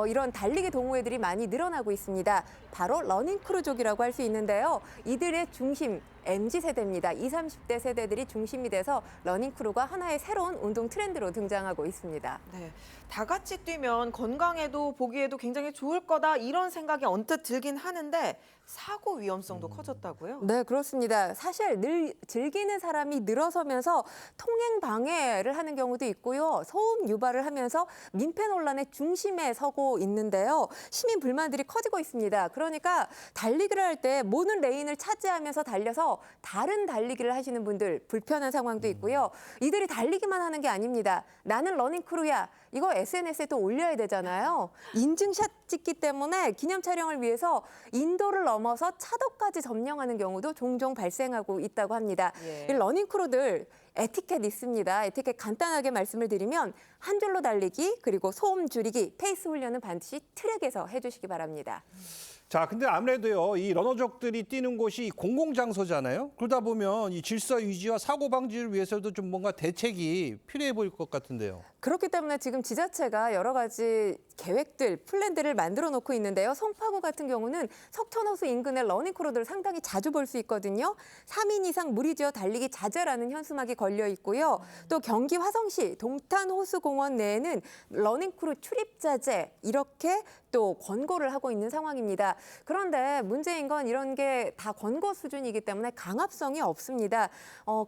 이런 달리기 동호회들이 많이 늘어나고 있습니다. 바로 러닝크루족이라고 할 수 있는데요. 이들의 중심, MZ세대입니다. 20, 30대 세대들이 중심이 돼서 러닝크루가 하나의 새로운 운동 트렌드로 등장하고 있습니다. 네, 다 같이 뛰면 건강에도 보기에도 굉장히 좋을 거다 이런 생각이 언뜻 들긴 하는데 사고 위험성도 커졌다고요? 네, 그렇습니다. 사실 즐기는 사람이 늘어서면서 통행 방해를 하는 경우도 있고요. 소음 유발을 하면서 민폐 논란의 중심에 서고 있는데요. 시민 불만들이 커지고 있습니다. 그러니까 달리기를 할 때 모든 레인을 차지하면서 달려서 다른 달리기를 하시는 분들 불편한 상황도 있고요. 이들이 달리기만 하는 게 아닙니다. 나는 러닝크루야. 이거 SNS에 또 올려야 되잖아요. 인증샷 찍기 때문에 기념 촬영을 위해서 인도를 넘어서 차도까지 점령하는 경우도 종종 발생하고 있다고 합니다. 이 러닝크루들 에티켓 있습니다. 에티켓 간단하게 말씀을 드리면 한 줄로 달리기, 그리고 소음 줄이기, 페이스 훈련은 반드시 트랙에서 해주시기 바랍니다. 자, 근데 아무래도요, 이 러너족들이 뛰는 곳이 공공장소잖아요. 그러다 보면 이 질서 유지와 사고 방지를 위해서도 좀 뭔가 대책이 필요해 보일 것 같은데요. 그렇기 때문에 지금 지자체가 여러 가지 계획들, 플랜들을 만들어 놓고 있는데요. 송파구 같은 경우는 석천호수 인근의 러닝크루들을 상당히 자주 볼 수 있거든요. 3인 이상 무리지어 달리기 자제라는 현수막이 걸려 있고요. 또 경기 화성시 동탄호수공원 내에는 러닝크루 출입 자제 이렇게 또 권고를 하고 있는 상황입니다. 그런데 문제인 건 이런 게 다 권고 수준이기 때문에 강압성이 없습니다.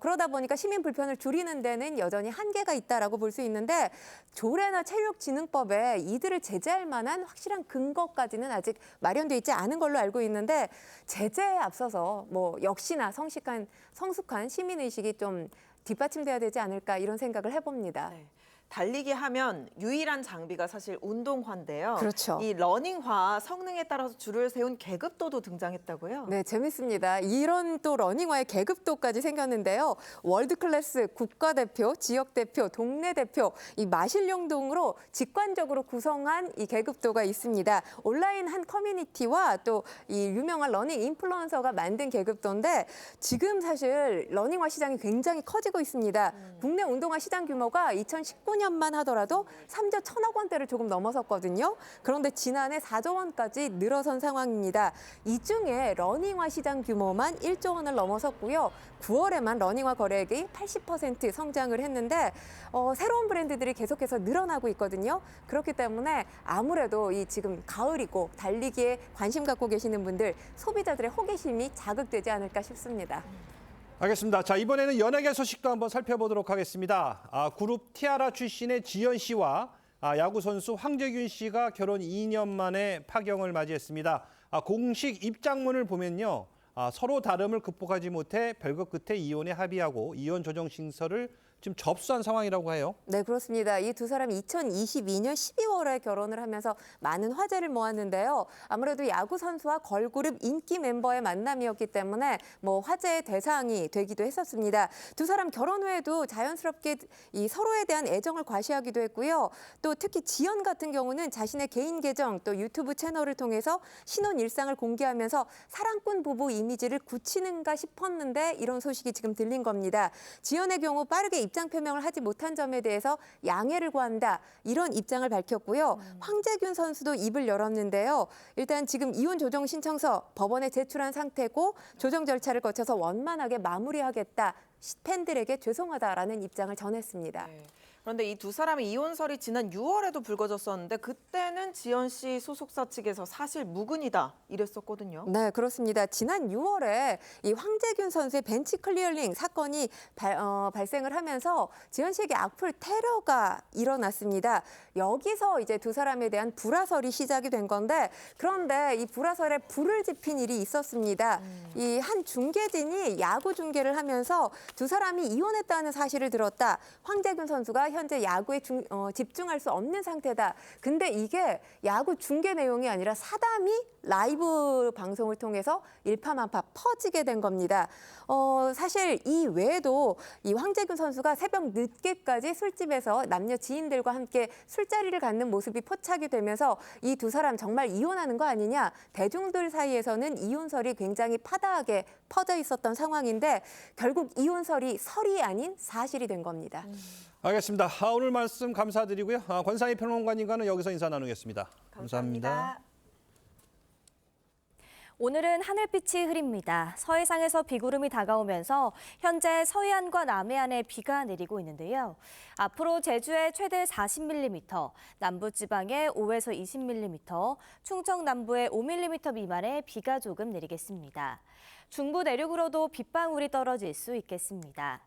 그러다 보니까 시민 불편을 줄이는 데는 여전히 한계가 있다라고 볼 수 있는데 조례나 체육진흥법에 이들을 제재할 만한 확실한 근거까지는 아직 마련돼 있지 않은 걸로 알고 있는데 제재에 앞서서 뭐 역시나 성숙한 시민의식이 좀 뒷받침돼야 되지 않을까 이런 생각을 해봅니다. 네. 달리기 하면 유일한 장비가 사실 운동화인데요. 그렇죠. 이 러닝화 성능에 따라서 줄을 세운 계급도도 등장했다고요? 네, 재밌습니다. 이런 또 러닝화의 계급도까지 생겼는데요. 월드클래스, 국가대표, 지역대표, 동네대표, 이 마실용동으로 직관적으로 구성한 이 계급도가 있습니다. 온라인 한 커뮤니티와 또 이 유명한 러닝 인플루언서가 만든 계급도인데 지금 사실 러닝화 시장이 굉장히 커지고 있습니다. 국내 운동화 시장 규모가 2019년만 하더라도 3조 1천억 원대를 조금 넘어섰거든요. 그런데 지난해 4조 원까지 늘어선 상황입니다. 이 중에 러닝화 시장 규모만 1조 원을 넘어섰고요. 9월에만 러닝화 거래액이 80% 성장을 했는데 새로운 브랜드들이 계속해서 늘어나고 있거든요. 그렇기 때문에 아무래도 이 지금 가을이고 달리기에 관심 갖고 계시는 분들 소비자들의 호기심이 자극되지 않을까 싶습니다. 알겠습니다. 자, 이번에는 연예계 소식도 한번 살펴보도록 하겠습니다. 그룹 티아라 출신의 지연 씨와 야구 선수 황재균 씨가 결혼 2년 만에 파경을 맞이했습니다. 공식 입장문을 보면요. 서로 다름을 극복하지 못해 별거 끝에 이혼에 합의하고 이혼 조정 신서를 지금 접수한 상황이라고 해요. 네, 그렇습니다. 이 두 사람이 2022년 12월에 결혼을 하면서 많은 화제를 모았는데요. 아무래도 야구 선수와 걸그룹 인기 멤버의 만남이었기 때문에 뭐 화제의 대상이 되기도 했었습니다. 두 사람 결혼 후에도 자연스럽게 이 서로에 대한 애정을 과시하기도 했고요. 또 특히 지연 같은 경우는 자신의 개인 계정 또 유튜브 채널을 통해서 신혼 일상을 공개하면서 사랑꾼 부부 이미지를 굳히는가 싶었는데 이런 소식이 지금 들린 겁니다. 지연의 경우 빠르게 입장 표명을 하지 못한 점에 대해서 양해를 구한다. 이런 입장을 밝혔고요. 황재균 선수도 입을 열었는데요. 일단 지금 이혼 조정 신청서 법원에 제출한 상태고 조정 절차를 거쳐서 원만하게 마무리하겠다. 팬들에게 죄송하다라는 입장을 전했습니다. 네. 그런데 이 두 사람의 이혼설이 지난 6월에도 불거졌었는데 그때는 지연 씨 소속사 측에서 사실 무근이다 이랬었거든요. 네, 그렇습니다. 지난 6월에 이 황재균 선수의 벤치 클리어링 사건이 발생을 하면서 지연 씨에게 악플 테러가 일어났습니다. 여기서 이제 두 사람에 대한 불화설이 시작이 된 건데 그런데 이 불화설에 불을 지핀 일이 있었습니다. 이 한 중계진이 야구 중계를 하면서 두 사람이 이혼했다는 사실을 들었다. 황재균 선수가 현재 야구에 집중할 수 없는 상태다. 근데 이게 야구 중계 내용이 아니라 사담이 라이브 방송을 통해서 일파만파 퍼지게 된 겁니다. 사실 이 외에도 이 황재균 선수가 새벽 늦게까지 술집에서 남녀 지인들과 함께 술자리를 갖는 모습이 포착이 되면서 이 두 사람 정말 이혼하는 거 아니냐. 대중들 사이에서는 이혼설이 굉장히 파다하게 퍼져 있었던 상황인데 결국 이혼설이 설이 아닌 사실이 된 겁니다. 알겠습니다. 오늘 말씀 감사드리고요. 권상희 평론가님과는 여기서 인사 나누겠습니다. 감사합니다. 오늘은 하늘빛이 흐립니다. 서해상에서 비구름이 다가오면서 현재 서해안과 남해안에 비가 내리고 있는데요. 앞으로 제주에 최대 40mm, 남부지방에 5에서 20mm, 충청 남부에 5mm 미만의 비가 조금 내리겠습니다. 중부 내륙으로도 빗방울이 떨어질 수 있겠습니다.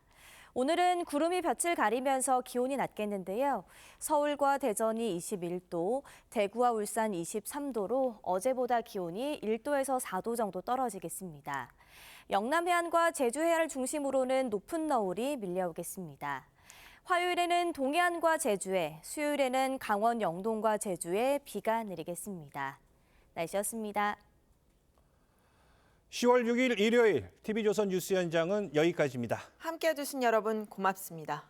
오늘은 구름이 볕을 가리면서 기온이 낮겠는데요. 서울과 대전이 21도, 대구와 울산 23도로 어제보다 기온이 1도에서 4도 정도 떨어지겠습니다. 영남 해안과 제주 해안을 중심으로는 높은 너울이 밀려오겠습니다. 화요일에는 동해안과 제주에, 수요일에는 강원 영동과 제주에 비가 내리겠습니다. 날씨였습니다. 10월 6일 일요일 TV조선 뉴스 현장은 여기까지입니다. 함께해 주신 여러분 고맙습니다.